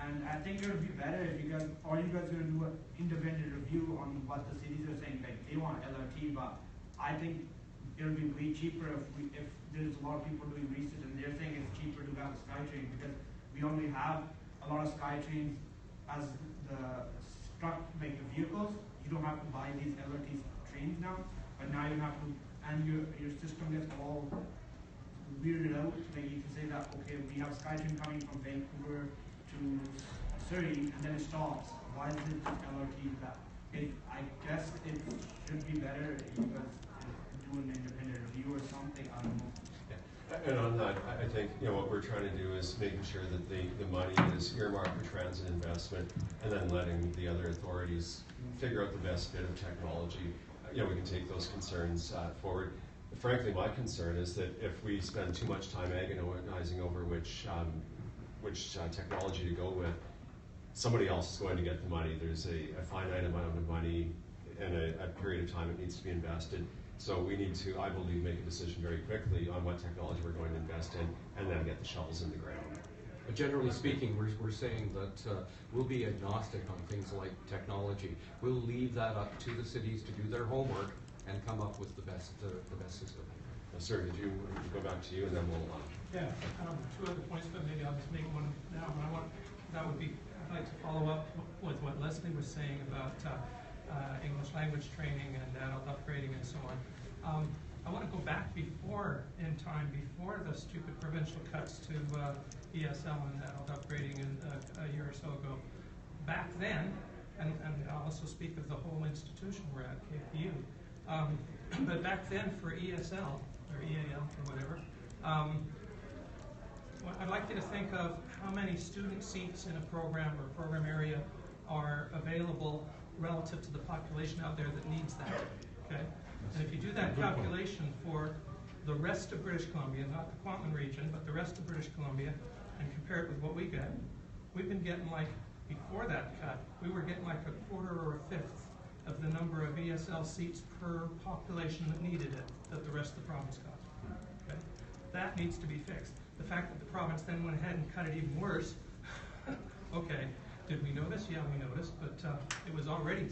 And I think it would be better if you guys going to do an independent review on what the cities are saying. Like they want LRT, but I think it would be way cheaper if there's a lot of people doing research and they're saying it's cheaper to have a SkyTrain, because we already have a lot of SkyTrains as the vehicles. You don't have to buy these LRT trains now, but now you have to, and your system gets all weirded out. Like you can say that, okay, we have SkyTrain coming from Vancouver to Surrey, and then it stops. Why is it LRT that? I guess it should be better if you guys do an independent review or something. I don't know. Yeah. And on that, I think what we're trying to do is making sure that the money is earmarked for transit investment, and then letting the other authorities figure out the best bit of technology. We can take those concerns forward. Frankly, my concern is that if we spend too much time agonizing over which technology to go with, somebody else is going to get the money. There's a finite amount of money and a period of time it needs to be invested. So we need to, I believe, make a decision very quickly on what technology we're going to invest in, and then get the shovels in the ground. But generally speaking, we're saying that we'll be agnostic on things like technology. We'll leave that up to the cities to do their homework and come up with the best system. Sir, did you go back to you, and then we'll. Yeah, 2 other points, but maybe I'll just make one now. But I'd like to follow up with what Leslie was saying about English language training and adult upgrading and so on. I want to go back before the stupid provincial cuts to ESL and adult upgrading a year or so ago. Back then, and I'll also speak of the whole institution we're at, KPU, but back then for ESL, or EAL, or whatever, I'd like you to think of how many student seats in a program or program area are available relative to the population out there that needs that, okay? And if you do that calculation for the rest of British Columbia, not the Kwantlen region, but the rest of British Columbia, and compare it with what we get, we've been getting before that cut, we were getting a quarter or a fifth of the number of ESL seats per population that needed it, that the rest of the province got, okay? That needs to be fixed. The fact that the province then went ahead and cut it even worse, okay, did we notice? Yeah, we noticed, but it was already,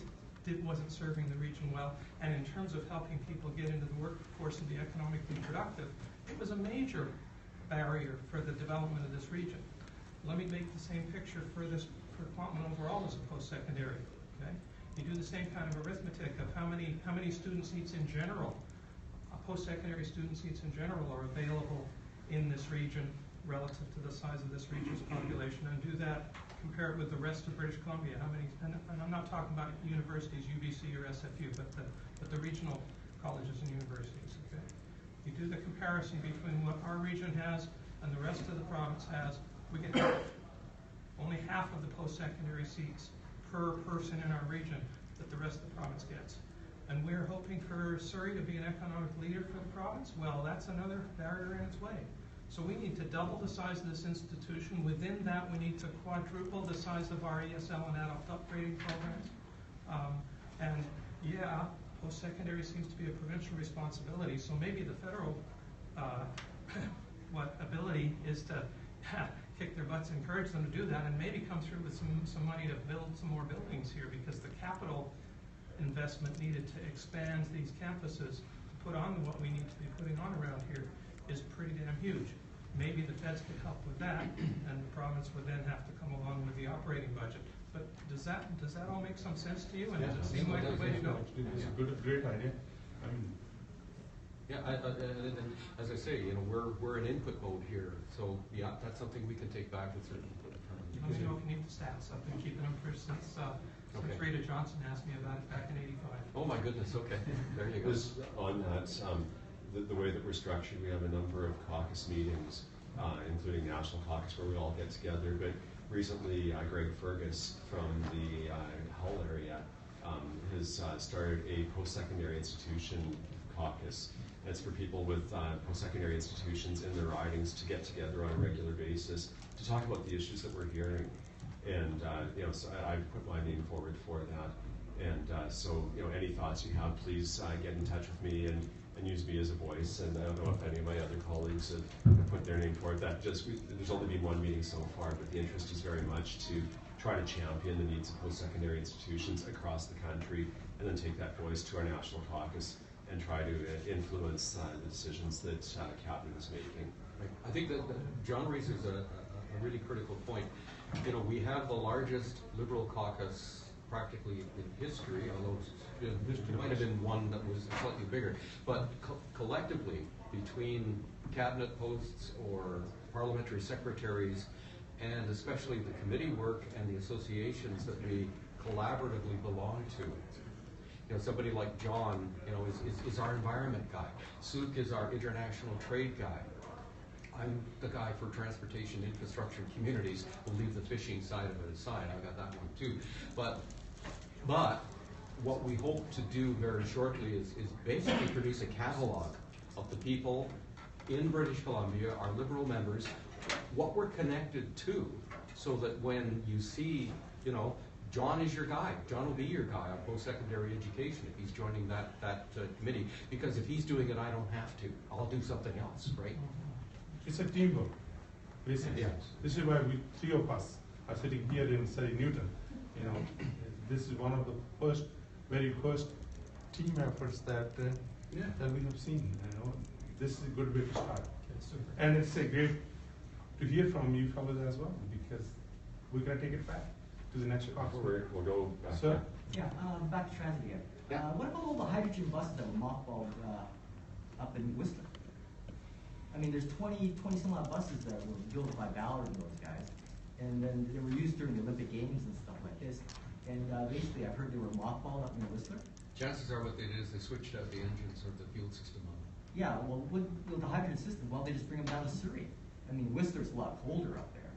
wasn't serving the region well, and in terms of helping people get into the workforce and be economically productive, it was a major barrier for the development of this region. Let me make the same picture for Kwantlen overall as a post-secondary, okay? You do the same kind of arithmetic of how many student seats in general, post-secondary student seats in general are available in this region relative to the size of this region's population, and do that, compare it with the rest of British Columbia. How many? And I'm not talking about universities, UBC or SFU, but the regional colleges and universities. Okay, you do the comparison between what our region has and the rest of the province has. We get only half of the post-secondary seats per person in our region that the rest of the province gets. And we're hoping for Surrey to be an economic leader for the province. Well, that's another barrier in its way. So we need to double the size of this institution. Within that, we need to quadruple the size of our ESL and adult upgrading programs. And yeah, post-secondary seems to be a provincial responsibility, so maybe the federal ability is to kick their butts and encourage them to do that, and maybe come through with some money to build some more buildings here, because the capital investment needed to expand these campuses to put on what we need to be putting on around here is pretty damn huge. Maybe the feds could help with that, and the province would then have to come along with the operating budget. But does that all make some sense to you? And does it seem like the way to go? It's a great idea. I mean, yeah, and as I say, we're in input mode here, so yeah, that's something we can take back with certain. Let me know if you need the stats. I've been keeping them since Rita Johnson asked me about it back in '85. Oh my goodness, okay, there you go. On that, the way that we're structured, we have a number of caucus meetings, including National Caucus, where we all get together. But recently, Greg Fergus from the Hull area has started a post-secondary institution caucus. It's for people with post-secondary institutions in their ridings to get together on a regular basis to talk about the issues that we're hearing. And so I put my name forward for that. And so any thoughts you have, please get in touch with me and use me as a voice. And I don't know if any of my other colleagues have put their name forward. There's only been one meeting so far, but the interest is very much to try to champion the needs of post-secondary institutions across the country, and then take that voice to our national caucus and try to influence the decisions that cabinet is making. I think that John raises a really critical point. We have the largest Liberal caucus practically in history, although there might have been one that was slightly bigger. But collectively, between cabinet posts or parliamentary secretaries, and especially the committee work and the associations that we collaboratively belong to, somebody like John, is our environment guy. Suk is our international trade guy. I'm the guy for transportation, infrastructure, and communities. We'll leave the fishing side of it aside. I got that one too. But what we hope to do very shortly is basically produce a catalog of the people in British Columbia, our Liberal members, what we're connected to, so that when you see, John is your guy. John will be your guy on post-secondary education if he's joining that committee. Because if he's doing it, I don't have to. I'll do something else, right? it's a teamwork, basically. Yes. This is why three of us are sitting here in Surrey Newton. This is one of the very first team efforts that we have seen. This is a good way to start. And it's a great to hear from you fellows as well, because we're going to take it back to the next conference. We'll go back. Sir? Yeah, back to transit again. What about all the hydrogen buses that were mothballed up in Whistler? I mean, there's 20 some odd buses that were built by Ballard and those guys, and then they were used during the Olympic Games and stuff like this. And basically, I've heard they were mothballed up in Whistler. Chances are what they did is they switched out the engines or the fuel system on them. Yeah, well, with the hydrogen system, they just bring them down to Surrey. I mean, Whistler's a lot colder up there,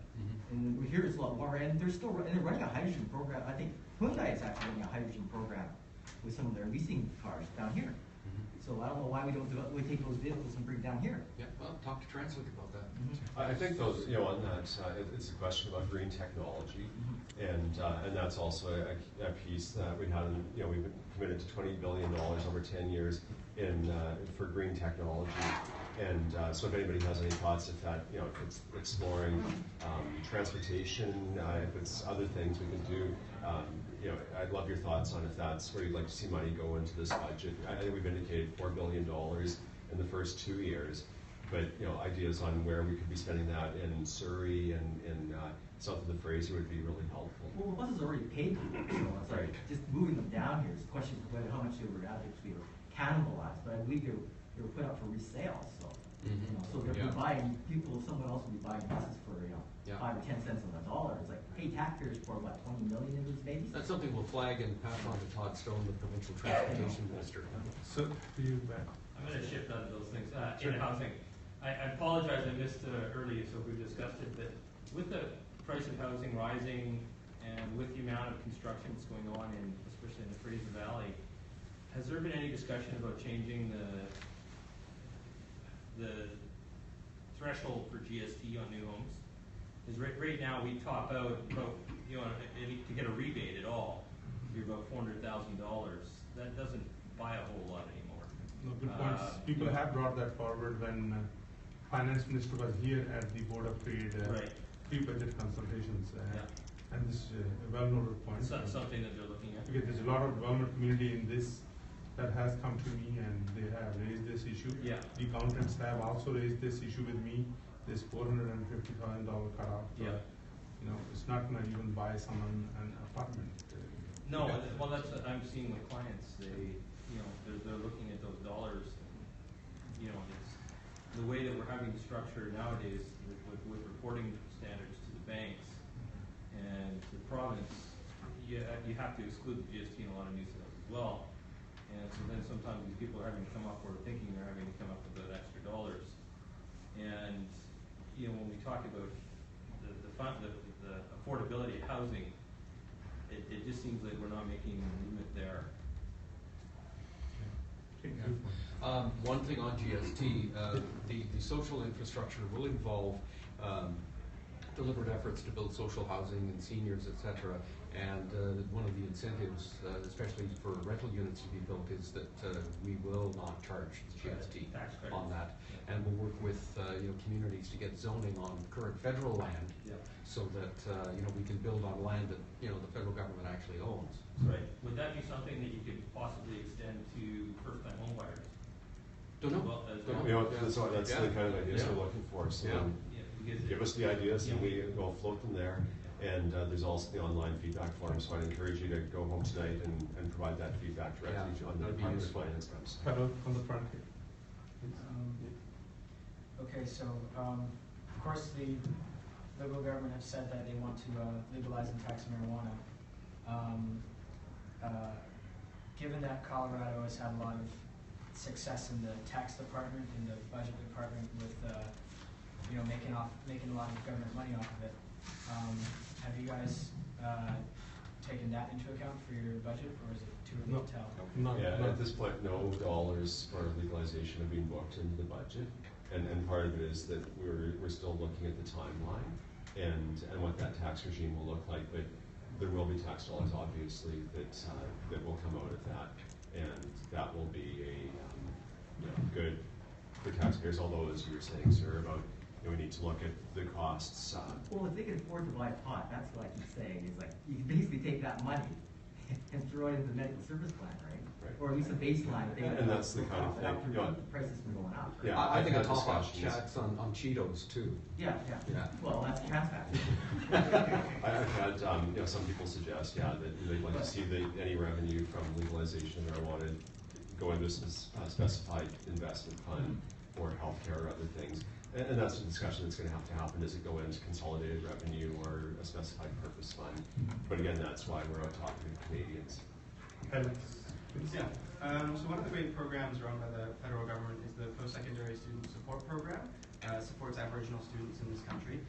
and here it's a lot warmer. And they're running a hydrogen program. I think Hyundai is actually running a hydrogen program with some of their leasing cars down here. So I don't know why we take those vehicles and bring them down here. Yeah, well, talk to Translink about that. I think those, on that, it's a question about green technology, and that's also a piece that we had. We've committed to $20 billion over 10 years for green technology. And so if anybody has any thoughts, if it's exploring transportation, if it's other things we can do, I'd love your thoughts on if that's where you'd like to see money go into this budget. I think we've indicated $4 billion in the first 2 years, but ideas on where we could be spending that in Surrey and in south of the Fraser would be really helpful. Well, the buses already paid for, so it's like just moving them down here is a question of whether how much they were actually cannibalized, but I believe they were put up for resale, so. So they'll be buying someone else will be buying buses for 5 or 10 cents on the dollar. It's like, hey, taxpayers pour about 20 million into these babies. That's something we'll flag and pass on to Todd Stone, the provincial transportation minister. So, to you, Ben. I'm going to shift out of those things. In housing, I apologize, I missed earlier, so we discussed it, but with the price of housing rising And with the amount of construction that's going on especially in the Fraser Valley, has there been any discussion about changing the threshold for GST on new homes? Because right now we top out about, to get a rebate at all, you're about $400,000. That doesn't buy a whole lot anymore. No, good points. People have brought that forward when Finance Minister was here at the Board of Trade pre-budget consultations. And this is a well-noted point. It's not something that they're looking at. Because there's a lot of development community in this that has come to me and they have raised this issue. Yeah. The accountants have also raised this issue with me, this $450,000 cutoff. Yeah. It's not going to even buy someone an apartment. No, well, that's what I'm seeing with clients. They're looking at those dollars. And, it's the way that we're having to structure nowadays with reporting standards to the banks and the province. You have to exclude the GST in a lot of new sales as well. And so then sometimes these people are having to come up, or thinking they're having to come up with those extra dollars. And when we talk about the affordability of housing, it just seems like we're not making movement there. One thing on GST, the social infrastructure will involve deliberate efforts to build social housing and seniors, etc. And one of the incentives, especially for rental units to be built, is that we will not charge GST on that. And we'll work with communities to get zoning on current federal land, so that we can build on land that the federal government actually owns. Right. Would that be something that you could possibly extend to first-time home buyers? Don't know. That's the kind of ideas we're looking for. So give us the ideas and we'll float them there. And there's also the online feedback form, so I'd encourage you to go home tonight and provide that feedback directly on the Department of Finance website. Hello, on the front here. Okay, so of course the Liberal government have said that they want to legalize and tax marijuana. Given that Colorado has had a lot of success in the tax department, in the budget department, with making a lot of government money off of it, have you guys taken that into account for your budget, or is it too early to tell? At this point, no dollars for legalization have been booked into the budget, and part of it is that we're still looking at the timeline and what that tax regime will look like. But there will be tax dollars, obviously, that will come out of that, and that will be good for taxpayers. Although, as you were saying, sir, about we need to look at the costs. Well, if they can afford to buy a pot, that's what I keep saying, is like, you can basically take that money and throw it into the medical service plan, right? Or at least a baseline. And that's the kind of thing. The price has been going up. Yeah, I think a top off checks on Cheetos too. Yeah. Well, that's trans fat. I've had some people suggest, that they'd like to see any revenue from legalization of marijuana go into a specified investment fund or healthcare or other things. And that's a discussion that's going to happen. Does it go into consolidated revenue or a specified purpose fund? But again, that's why we're out talking to Canadians. Yeah. So one of the great programs run by the federal government is the Post-Secondary Student Support Program. Supports Aboriginal students in this country.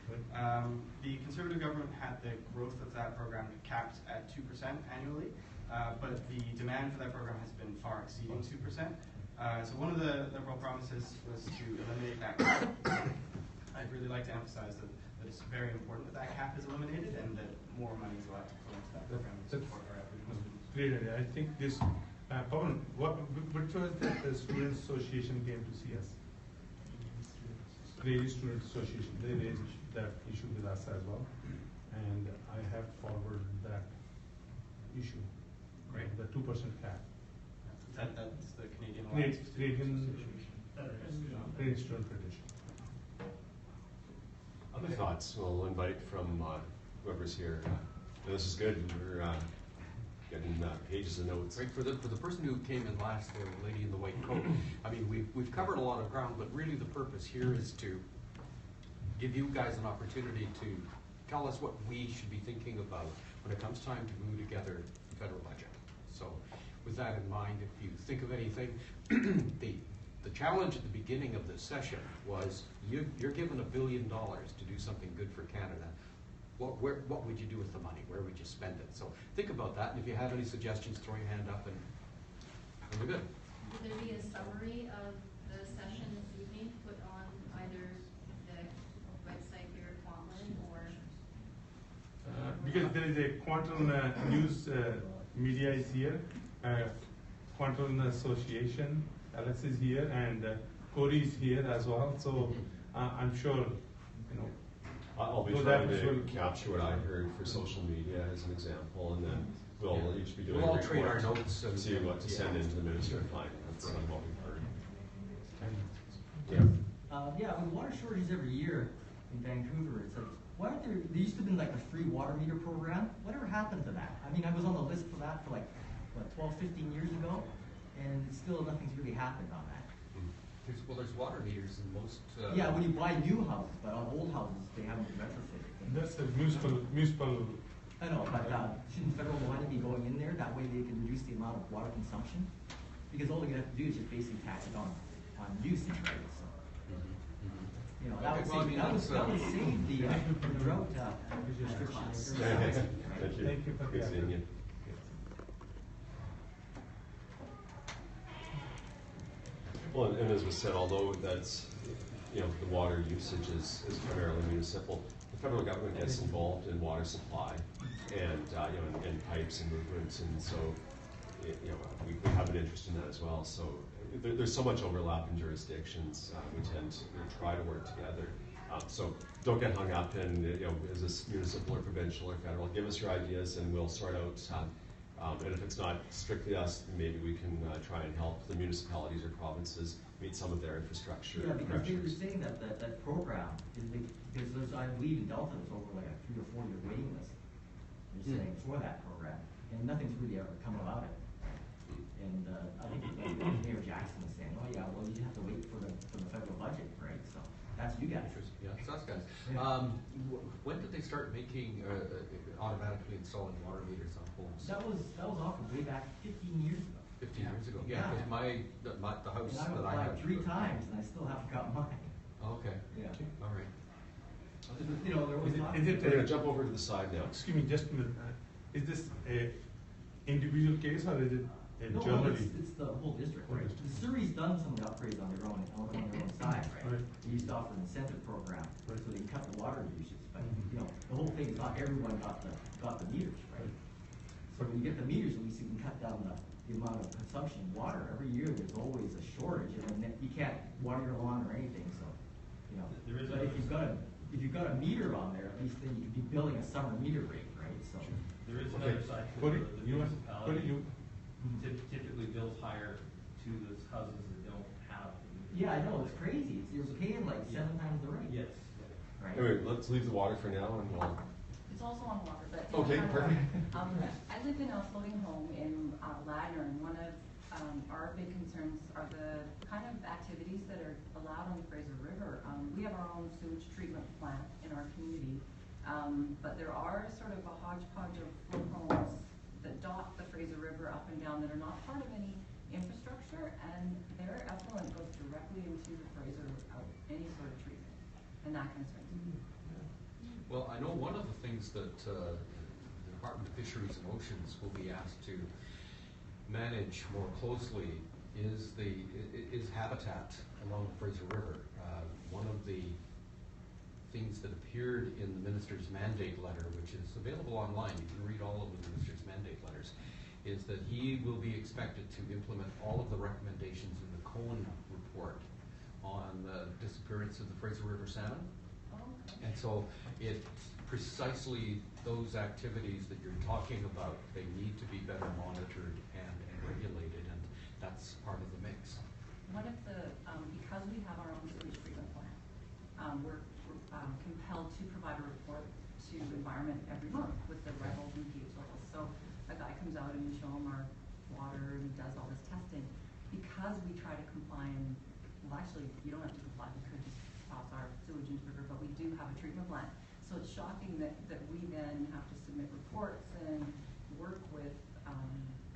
The Conservative government had the growth of that program capped at 2% annually, but the demand for that program has been far exceeding 2%. So one of the Liberal promises was to eliminate that cap. I'd really like to emphasize that it's very important that cap is eliminated and that more money is allowed to flow into that program to support our Aboriginal students. Great idea. I think this, Pawan, which was that the Student Association came to see us? Canadian Student Association, they raised that issue with us as well. And I have forwarded that issue. Great. The 2% cap. That's the Canadian Canadian Student Federation. Other thoughts? We'll invite from whoever's here. This is good. We're getting pages of notes. Right, for the person who came in last, the lady in the white coat. I mean, we've covered a lot of ground, but really the purpose here is to give you guys an opportunity to tell us what we should be thinking about when it comes time to glue together the federal budget. So, with that in mind, if you think of anything, the challenge at the beginning of this session was you're given $1 billion to do something good for Canada. what would you do with the money? Where would you spend it? So think about that, and if you have any suggestions, throw your hand up, and we're good. Will there be a summary of the session this evening put on either the website here at Quantland or? Because there is a Quantum News media is here, Quantum Association, Alex is here, and Corey is here as well. So I'm sure, you know, I'll be trying to capture what I heard for social media as an example, and then we'll each be doing we'll all a trade our report notes and see what to send into the Minister of Finance on what we've heard. Yeah, with water shortages every year in Vancouver, it's like, why aren't there used to be like a free water meter program? Whatever happened to that? I mean, I was on the list for that for like, what, 12, 15 years ago, and still nothing's really happened on that. There's water meters in most. Yeah, when you buy new houses, but on old houses, they haven't been retrofitted. that's a municipal. I know, but shouldn't federal money be going in there? That way they can reduce the amount of water consumption? Because all they're gonna have to do is just basically tax it on usage, right? So, you know, that would save the drought restrictions. Thank you. Thank you for Good seeing you. Well, and as was said, although that's, you know, the water usage is primarily municipal, the federal government gets involved in water supply and, you know, and pipes and movements, and so, you know, we have an interest in that as well. So there's so much overlap in jurisdictions. We tend to try to work together. So don't get hung up in, you know, is this municipal or provincial or federal? Give us your ideas and we'll sort out. And if it's not strictly us, maybe we can try and help the municipalities or provinces meet some of their infrastructure. Yeah, because they were saying that program is because there's, I believe in Delta there's over like a 3 or 4 year waiting list. They're saying for that program, and nothing's really ever come about it. And I think Mayor Jackson was saying, oh yeah, well you have to wait for the federal budget, right? So that's you guys. Yeah, it's us guys. Yeah. When did they start making automatically installing water meters on homes? That was offered way back 15 years ago. 15 years ago. Yeah, because the house and that I have 3 times and I still haven't got mine. Okay. Yeah. All right. You know, there was not. Is it We're going to jump over to the side now. Excuse me, just a minute. Is this a individual case or is it No, generally? it's the whole district, right? Surrey's done some of the upgrades on their own side, right? They used to offer an incentive program so they can cut the water usage. But you know, the whole thing is not everyone got the meters, right? So when you get the meters, at least you can cut down the amount of consumption of water. Every year there's always a shortage, and then you can't water your lawn or anything. So, you know, but if you've got a meter on there, at least then you can be billing a summer meter rate, right? So There is another side to it. The municipality typically bills higher to the houses that don't have. yeah, I know it's crazy. You're paying like 7 times the rate. Yes. Right. Anyway, let's leave the water for now, and we'll. It's also on water, but. Okay, perfect. I live in a floating home in Ladner, and one of our big concerns are the kind of activities that are allowed on the Fraser River. We have our own sewage treatment plant in our community, but there are sort of a hodgepodge of float homes that dot the Fraser River up and down that are not part of any infrastructure, and their effluent goes directly into the Fraser without any sort of treatment, and that concerns me. Well, I know one of the things that the Department of Fisheries and Oceans will be asked to manage more closely is habitat along the Fraser River. One of the things that appeared in the minister's mandate letter, which is available online, you can read all of the minister's mandate letters, is that he will be expected to implement all of the recommendations in the Cohen report on the disappearance of the Fraser River salmon. And so it's precisely those activities that you're talking about. They need to be better monitored and regulated, and that's part of the mix. One of the, because we have our own sewage treatment plant, we're compelled to provide a report to environment every month with the levels and pH levels. So a guy comes out and we show him our water and he does all this testing. Because we try to comply, and well actually you don't have to comply, we could just toss our sewage into the river, but we do have a treatment plant. So it's shocking that we then have to submit reports and work with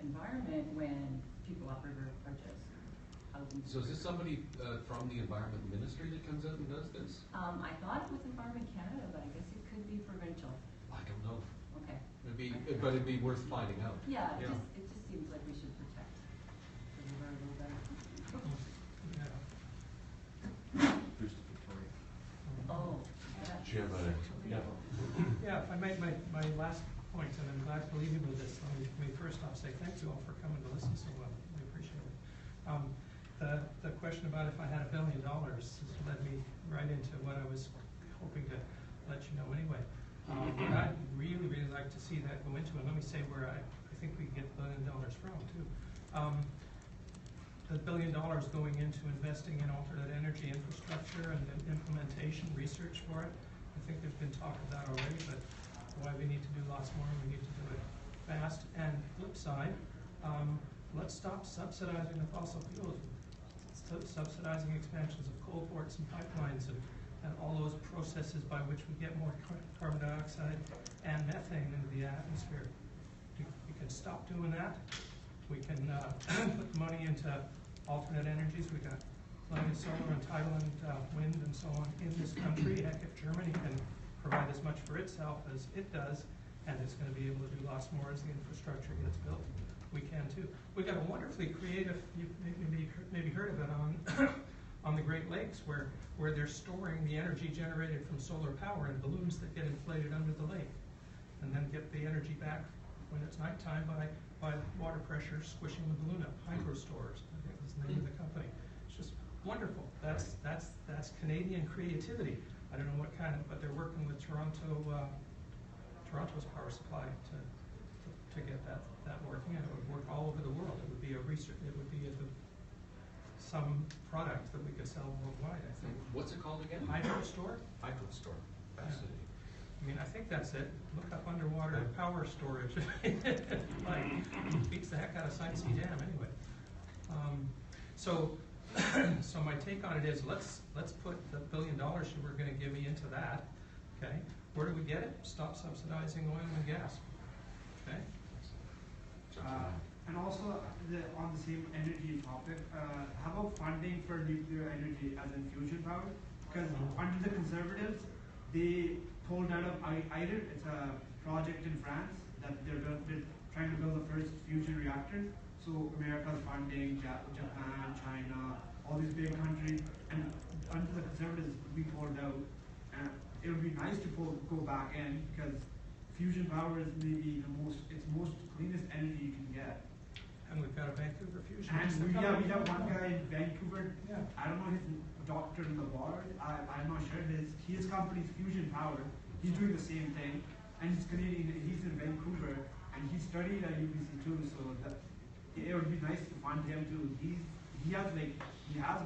environment when people upriver are just housing. So is this somebody from the Environment Ministry that comes out and does this? I thought it was Environment Canada, but I guess it could be provincial. I don't know. Okay. But it'd be worth finding out. Yeah, it just seems like we should protect the river a little better. There's Victoria. Oh. Yeah, if I made my last point, and I'm glad to leave you with this, let me first off say thank you all for coming to listen so well. We appreciate it. The question about if I had $1 billion has led me right into what I was hoping to let you know anyway. I'd really like to see that go into, and let me say where I think we can get $1 billion from too. The $1 billion going into investing in alternate energy infrastructure and then implementation research for it. I think there's been talk of that already, but why we need to do lots more, we need to do it fast. And flip side, let's stop subsidizing the fossil fuels, subsidizing expansions of coal ports and pipelines and all those processes by which we get more carbon dioxide and methane into the atmosphere. We can stop doing that. We can put the money into alternate energies. We got plenty of solar and tidal and wind and so on in this country. Heck, if Germany can provide as much for itself as it does, and it's going to be able to do lots more as the infrastructure gets built, we can too. We got a wonderfully creative, you've maybe heard of it on the Great Lakes, where they're storing the energy generated from solar power in balloons that get inflated under the lake, and then get the energy back when it's nighttime by water pressure squishing the balloon up. Hydro stores, I think is the name of the company. It's just wonderful. That's Canadian creativity. I don't know what kind of, but they're working with Toronto's power supply to get that working, and it would work all over the world. It would be some product that we could sell worldwide, I think. What's it called again? Hydro store. Hydro store. Fascinating. I mean, I think that's it. Look up underwater power storage. Beats the heck out of Science Sea Dam anyway. So my take on it is let's put the $1 billion you were going to give me into that. Okay, where do we get it? Stop subsidizing oil and gas. Okay. And also on the same energy topic, how about funding for nuclear energy as in fusion power? Because under the Conservatives, they pulled out of ITER. It's a project in France that they're trying to build the first fusion reactor. So America's funding, Japan, China, all these big countries, and under the Conservatives, we pulled out. And it would be nice to go back in, because fusion power is maybe it's most cleanest energy you can get. And we've got a Vancouver fusion. And we have one guy in Vancouver. Yeah. I don't know his doctor in the bar. I'm not sure. His company's Fusion Power. He's doing the same thing, and he's Canadian. He's in Vancouver, and he studied at UBC too. So it would be nice to fund him too. He has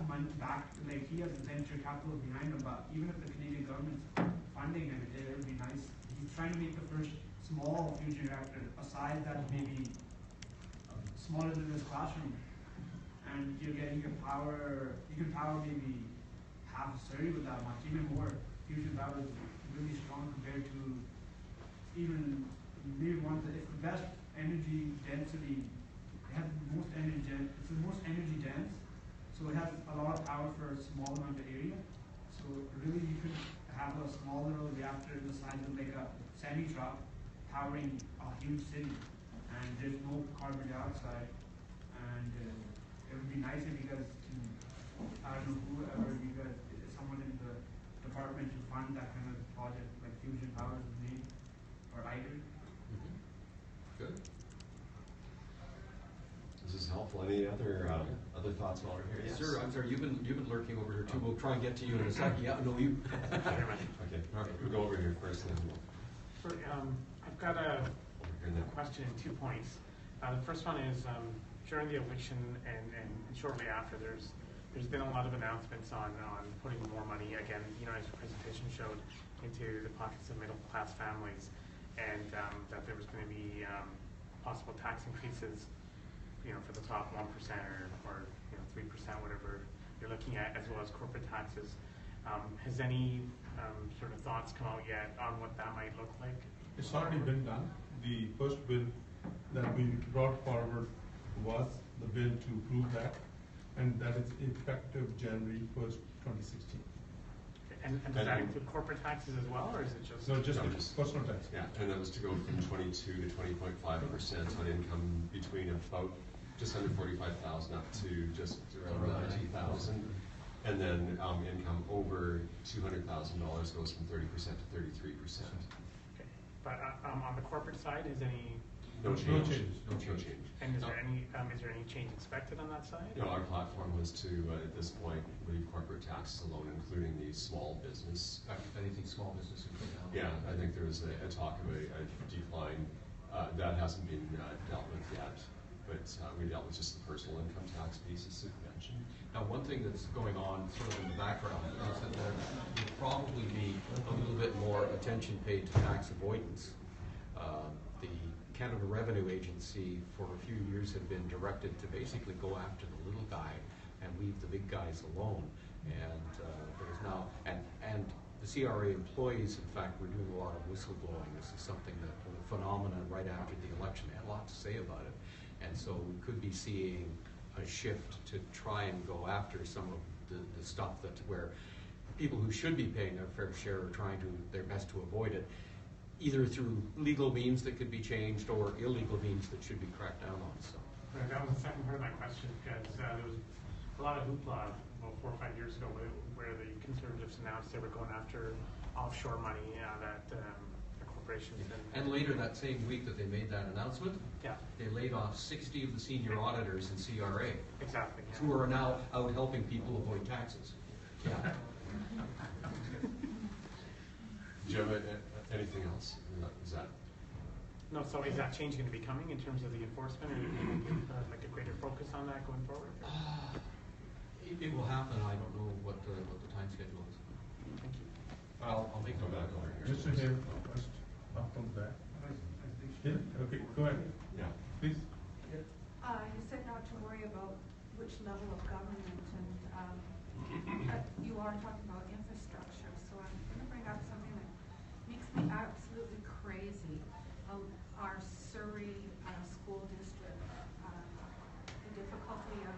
money back. Like, he has venture capital behind him. But even if the Canadian government's funding him, it would be nice. He's trying to make the first small fusion reactor, a size that maybe smaller than this classroom, and you can power maybe half Surrey with that much, even more. Fusion power is really strong compared to even maybe it's the best energy density. It has the most energy it's the most energy dense, so it has a lot of power for a small amount of area. So really you could have a small little reactor the size of like a semi-truck powering a huge city. And there's no carbon dioxide, and it would be nice if you guys can, I don't know, whoever you guys, someone in the department to fund that kind of project, like fusion power is made, or ITER. Good. This is helpful. Any other thoughts while we're here? Yes. Sir, I'm sorry, you've been lurking over here too. We'll try and get to you in a second. Yeah, no, you. Okay, all right, we'll go over here first, and then we'll. I've got a question in 2 points. The first one is during the election and shortly after, there's been a lot of announcements on putting more money, again, as your presentation showed, into the pockets of middle class families, and that there was going to be possible tax increases, for the top 1% or 3%, whatever you're looking at, as well as corporate taxes. Has any sort of thoughts come out yet on what that might look like? It's already been done. The first bill that we brought forward was the bill to prove that. and that is effective January 1st, 2016. And does that include corporate taxes as well, or is it just? No, just personal tax. Yeah, and that was to go from 22 to 20.5% on income between about just under 45,000 up to just around 90,000. And then income over $200,000 goes from 30% to 33%. Okay, but on the corporate side, is any? No change. No change. And is there any change expected on that side? No, our platform was to, at this point, leave corporate taxes alone, including the small business. Anything small business including? Yeah, I think there was a talk of a decline. That hasn't been dealt with yet, but we dealt with just the personal income tax piece, as Sue mentioned. Now, one thing that's going on sort of in the background is that there will probably be a little bit more attention paid to tax avoidance. The Canada Revenue Agency for a few years had been directed to basically go after the little guy and leave the big guys alone. And there's now, and the CRA employees, in fact, were doing a lot of whistleblowing. This is something that was a phenomenon right after the election. They had a lot to say about it. And so we could be seeing a shift to try and go after some of the stuff that where people who should be paying their fair share are trying to their best to avoid it, either through legal means that could be changed or illegal means that should be cracked down on. So Right, that was the second part of my question, because there was a lot of hoopla about 4 or 5 years ago where the Conservatives announced they were going after offshore money that the corporations and later that same week that they made that announcement, they laid off 60 of the senior auditors in CRA. Exactly. Yeah. Who are now out helping people avoid taxes. Yeah. Do you have anything else? Is that? No, so is that change going to be coming in terms of the enforcement, or like a greater focus on that going forward? It will happen. I don't know what the time schedule is. Thank you. I'll make Come back over here. Just to hear first, up from the back. Yeah, okay, go ahead. Yeah. Please. You said not to worry about which level of government, and but you are talking about infrastructure, so I'm going to bring up something that makes me absolutely crazy. Our Surrey school district, the difficulty of,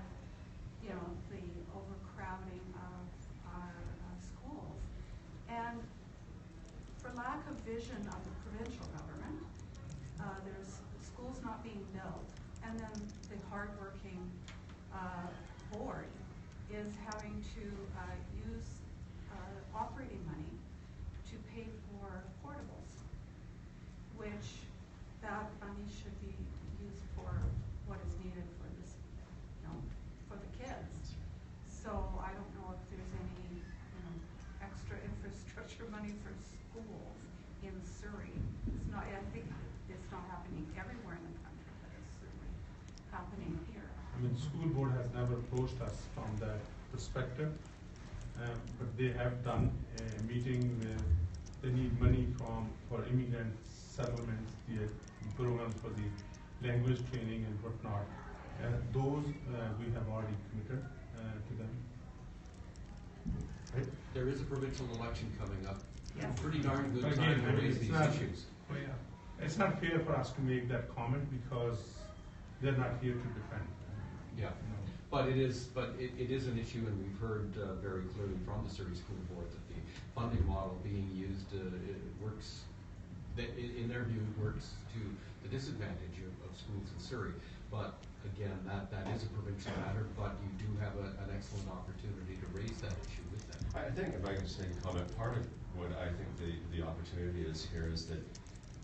the overcrowding of our schools, and for lack of vision of the provincial government, there's schools not being built, and then the hardworking board is having to use operating money to pay for portables, which that money should be used for what is needed for this, for the kids. So I don't know if there's any, extra infrastructure money for schools in Surrey. It's not. I think it's not happening everywhere in the country, but it's certainly happening here. I mean, school board has never approached us from that perspective, but they have done a meeting where they need money for immigrant settlements, the programs for the language training and whatnot. Those we have already committed to them. Right? There is a provincial election coming up. Yes. Pretty darn good But time again, to raise it's these not, issues. oh yeah, it's not fair for us to make that comment because they're not here to defend. Yeah. But it is an issue, and we've heard very clearly from the Surrey School Board that the funding model being used works, that in their view, works to the disadvantage of schools in Surrey. But again, that is a provincial matter, but you do have an excellent opportunity to raise that issue with them. I think, if I can just make a comment, part of what I think the opportunity is here is that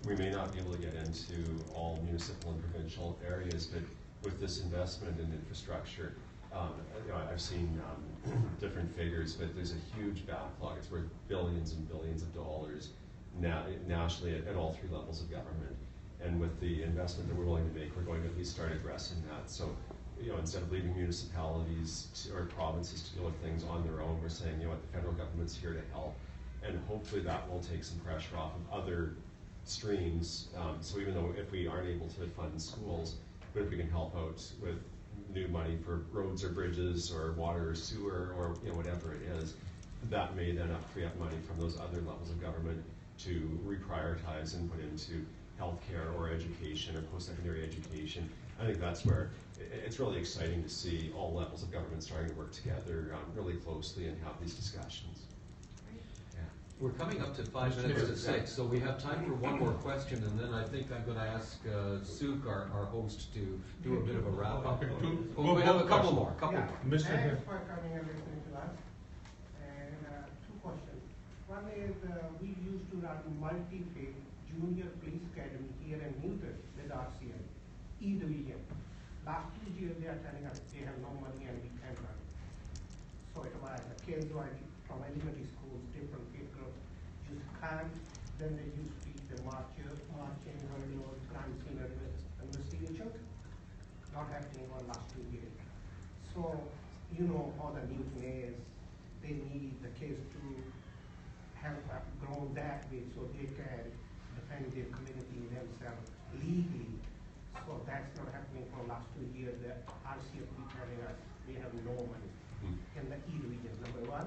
we may not be able to get into all municipal and provincial areas, but with this investment in infrastructure, I've seen different figures, but there's a huge backlog. It's worth billions and billions of dollars nationally at all 3 levels of government. And with the investment that we're willing to make, we're going to at least start addressing that. So, instead of leaving municipalities or provinces to deal with things on their own, we're saying, the federal government's here to help. And hopefully that will take some pressure off of other streams. So even though if we aren't able to fund schools, but if we can help out with new money for roads or bridges or water or sewer or whatever it is, that may then free up money from those other levels of government to reprioritize and put into healthcare or education or post-secondary education. I think that's where it's really exciting to see all levels of government starting to work together really closely and have these discussions. We're coming up to 5 minutes to 6, so we have time for one more question, and then I think I'm going to ask Suk, our host, to do a bit of a wrap up. We have a couple more. Thanks for coming and listening to us. And two questions. One is we used to run multi-faith junior police academy here in Newton with RCM, E-Division. Last 2 years they are telling us they have no money and we can't run. So it was the kids were from elementary schools, different faith groups, used to come, then they used to be the marching, hurdle, crime scene investigation. Not happening for the last 2 years. So, you know how the Newton is, they need the kids to help up grow that way so they can defend their community themselves legally. So that's not happening for the last 2 years. The RCF is telling us they have no money in the E-Division, number one.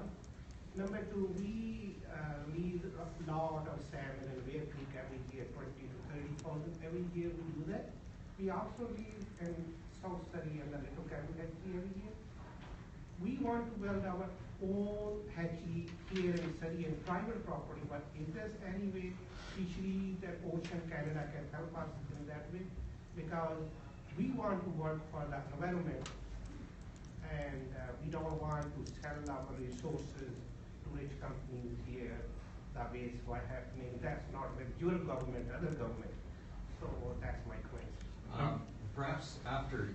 Number two, we lease a lot of salmon and Whale Creek every year, 20 to 30,000 every year we do that. We also lease in South Surrey and the Little Cabin hatchery every year. We want to build our own hatchery here in Surrey in private property, but is there any way fisheries that Ocean Canada can help us in that way? Because we want to work for the environment and we don't want to sell our resources to rich companies here. The way it's what happening. That's not with your government, other government. So that's my question. Perhaps after,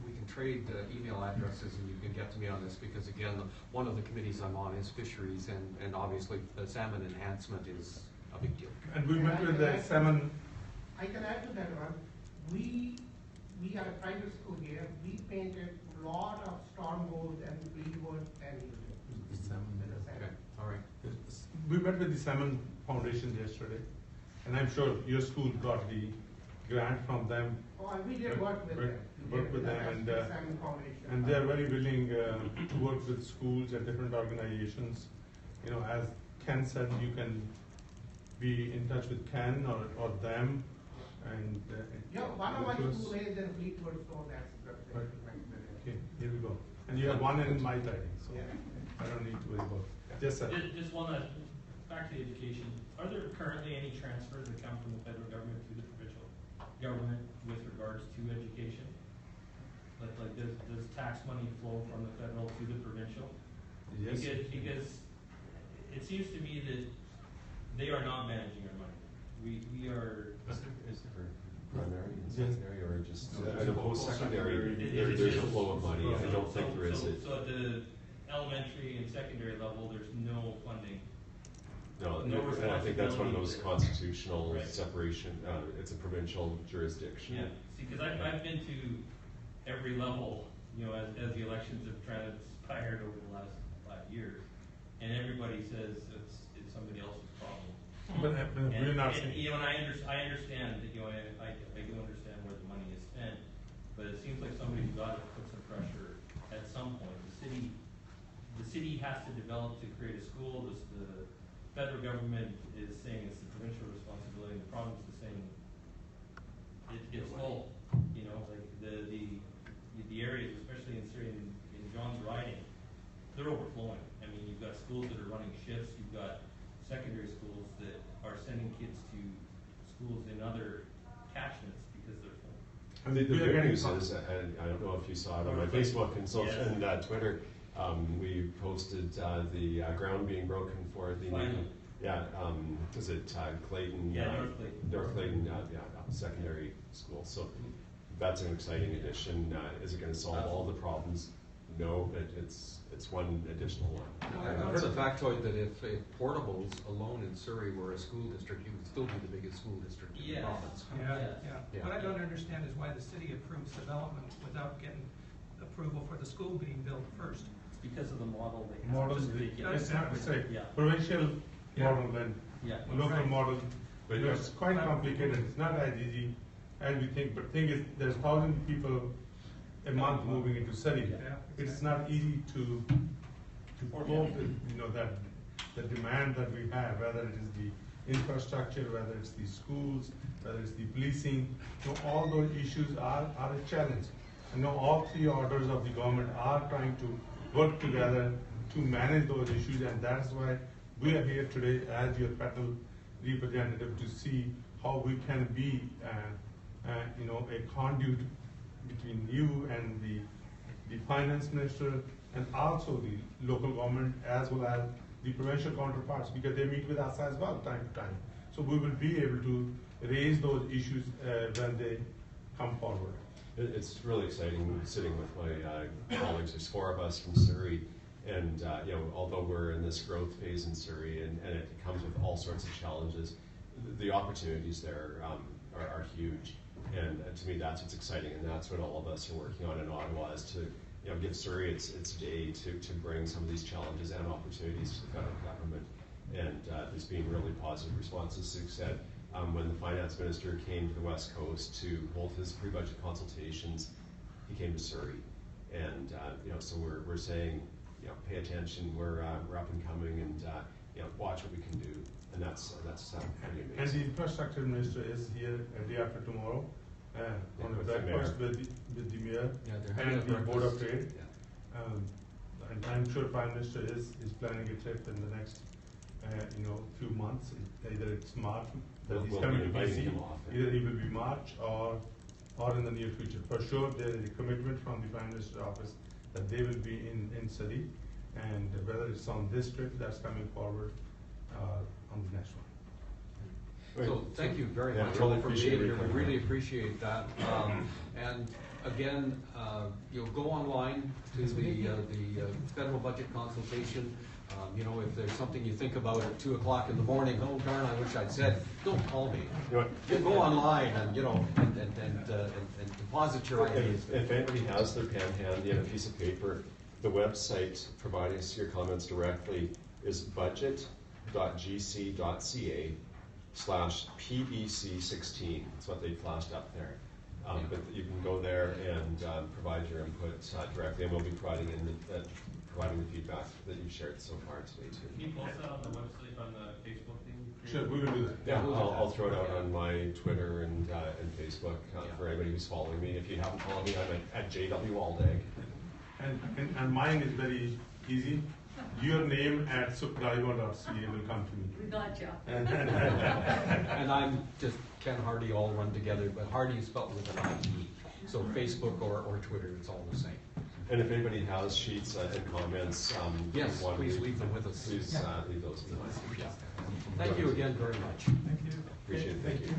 we can trade email addresses and you can get to me on this because again, one of the committees I'm on is fisheries and obviously the salmon enhancement is a big deal. And we met with the salmon. I can add to that one. We are a private school here. We painted a lot of storm goals and Greenwood and Okay, all right. We met with the Salmon Foundation yesterday, and I'm sure your school got the grant from them. Oh, and we did work with them. Work with them, and they are very willing to work with schools and different organizations. You know, as Ken said, you can be in touch with Ken or them, and yeah, one of my school is in Fleetwood, so that's good. Okay, here we go. And you have one in my writing, so I don't need to worry about it. Yes, sir. Just one back to the education. Are there currently any transfers that come from the federal government to the provincial government with regards to education? Like does tax money flow from the federal to the provincial? Yes. Because it seems to me that they are not managing our money. We are. Is it for primary and secondary, or just post-secondary? There's a flow of money. I don't think there is. So at the elementary and secondary level, there's no funding. No, and I think that's one of those constitutional separation. It's a provincial jurisdiction. Yeah, see, because I've been to every level, you know, as the elections have transpired over the last 5 years, and everybody says it's somebody else's problem. But we're not saying. You know, and I understand that, you know, I do understand where the money is spent, but it seems like somebody's got to put some pressure at some point. The city has to develop to create a school. The federal government is saying it's the provincial responsibility, and the province is saying it's full. You know, like the areas, especially in Surrey, in John's riding, they're overflowing. I mean, you've got schools that are running shifts. You've got secondary schools that are sending kids to schools in other catchments because they're full. And the good news is, and I don't know if you saw it on my Facebook and social and Twitter, we posted the ground being broken for the is it Clayton? North Clayton, secondary school. So that's an exciting addition. Is it going to solve all the problems? No, but it's one additional one. I heard a factoid that if portables alone in Surrey were a school district, you would still be the biggest school district in the province. Yeah. What I don't understand is why the city approves development without getting approval for the school being built first. It's because of the model they have. Models, it's not to say provincial model and local model. But it's quite complicated. It's not as easy as we think. But the thing is, there's 1,000 people a month moving into Surrey. It's not easy to cope with, you know, that the demand that we have, whether it is the infrastructure, whether it's the schools, whether it's the policing, all those issues are a challenge. All three orders of the government are trying to work together to manage those issues, and that's why we are here today as your federal representative to see how we can be a conduit between you and the finance minister and also the local government as well as the provincial counterparts, because they meet with us as well time to time. So we will be able to raise those issues when they come forward. It's really exciting sitting with my colleagues. There's 4 of us from Surrey, and although we're in this growth phase in Surrey, and it comes with all sorts of challenges, the opportunities there are huge. And to me, that's what's exciting, and that's what all of us are working on in Ottawa, is to give Surrey its day to bring some of these challenges and opportunities to the federal government. And there's been really positive responses. Sue said, when the finance minister came to the West Coast to hold his pre-budget consultations, he came to Surrey. And so we're saying, pay attention, we're up and coming, and watch what we can do. And that's pretty amazing. And the infrastructure minister is here day after tomorrow on a breakfast with the mayor and the board of trade. And I'm sure Prime Minister is planning a trip in the next few months. Either it's March that he's coming to BC, either he will be March or in the near future. For sure, there is a commitment from the Prime Minister's office that they will be in Surrey, and whether it's on this trip that's coming forward on the next one. So thank you very much really for being here. We really here. appreciate that. And again, go online to the federal budget consultation. If there's something you think about at 2 o'clock in the morning, oh darn, I wish I'd said, don't call me. Go online and and deposit your ideas. If anybody has their pen handy and a piece of paper, the website providing us your comments directly is budget.gc.ca/PBC16. That's what they flashed up there. But you can go there and provide your input directly, and we'll be providing the feedback that you've shared so far today too. Can you post that on the website, on the Facebook thing? Sure, we will do that. Yeah, I'll throw it out on my Twitter and Facebook for anybody who's following me. If you haven't followed me, I'm at JW Aldag. And mine is very easy. Your name at supraigo.ca will come to me. We got you. And I'm just Ken Hardy, all run together, but Hardy is spelled with an I-E. So Facebook or Twitter, it's all the same. And if anybody has sheets and comments, yes, please leave them with us. Please leave those with us. Yeah. Thank you again very much. Thank you. Appreciate it. Thank you.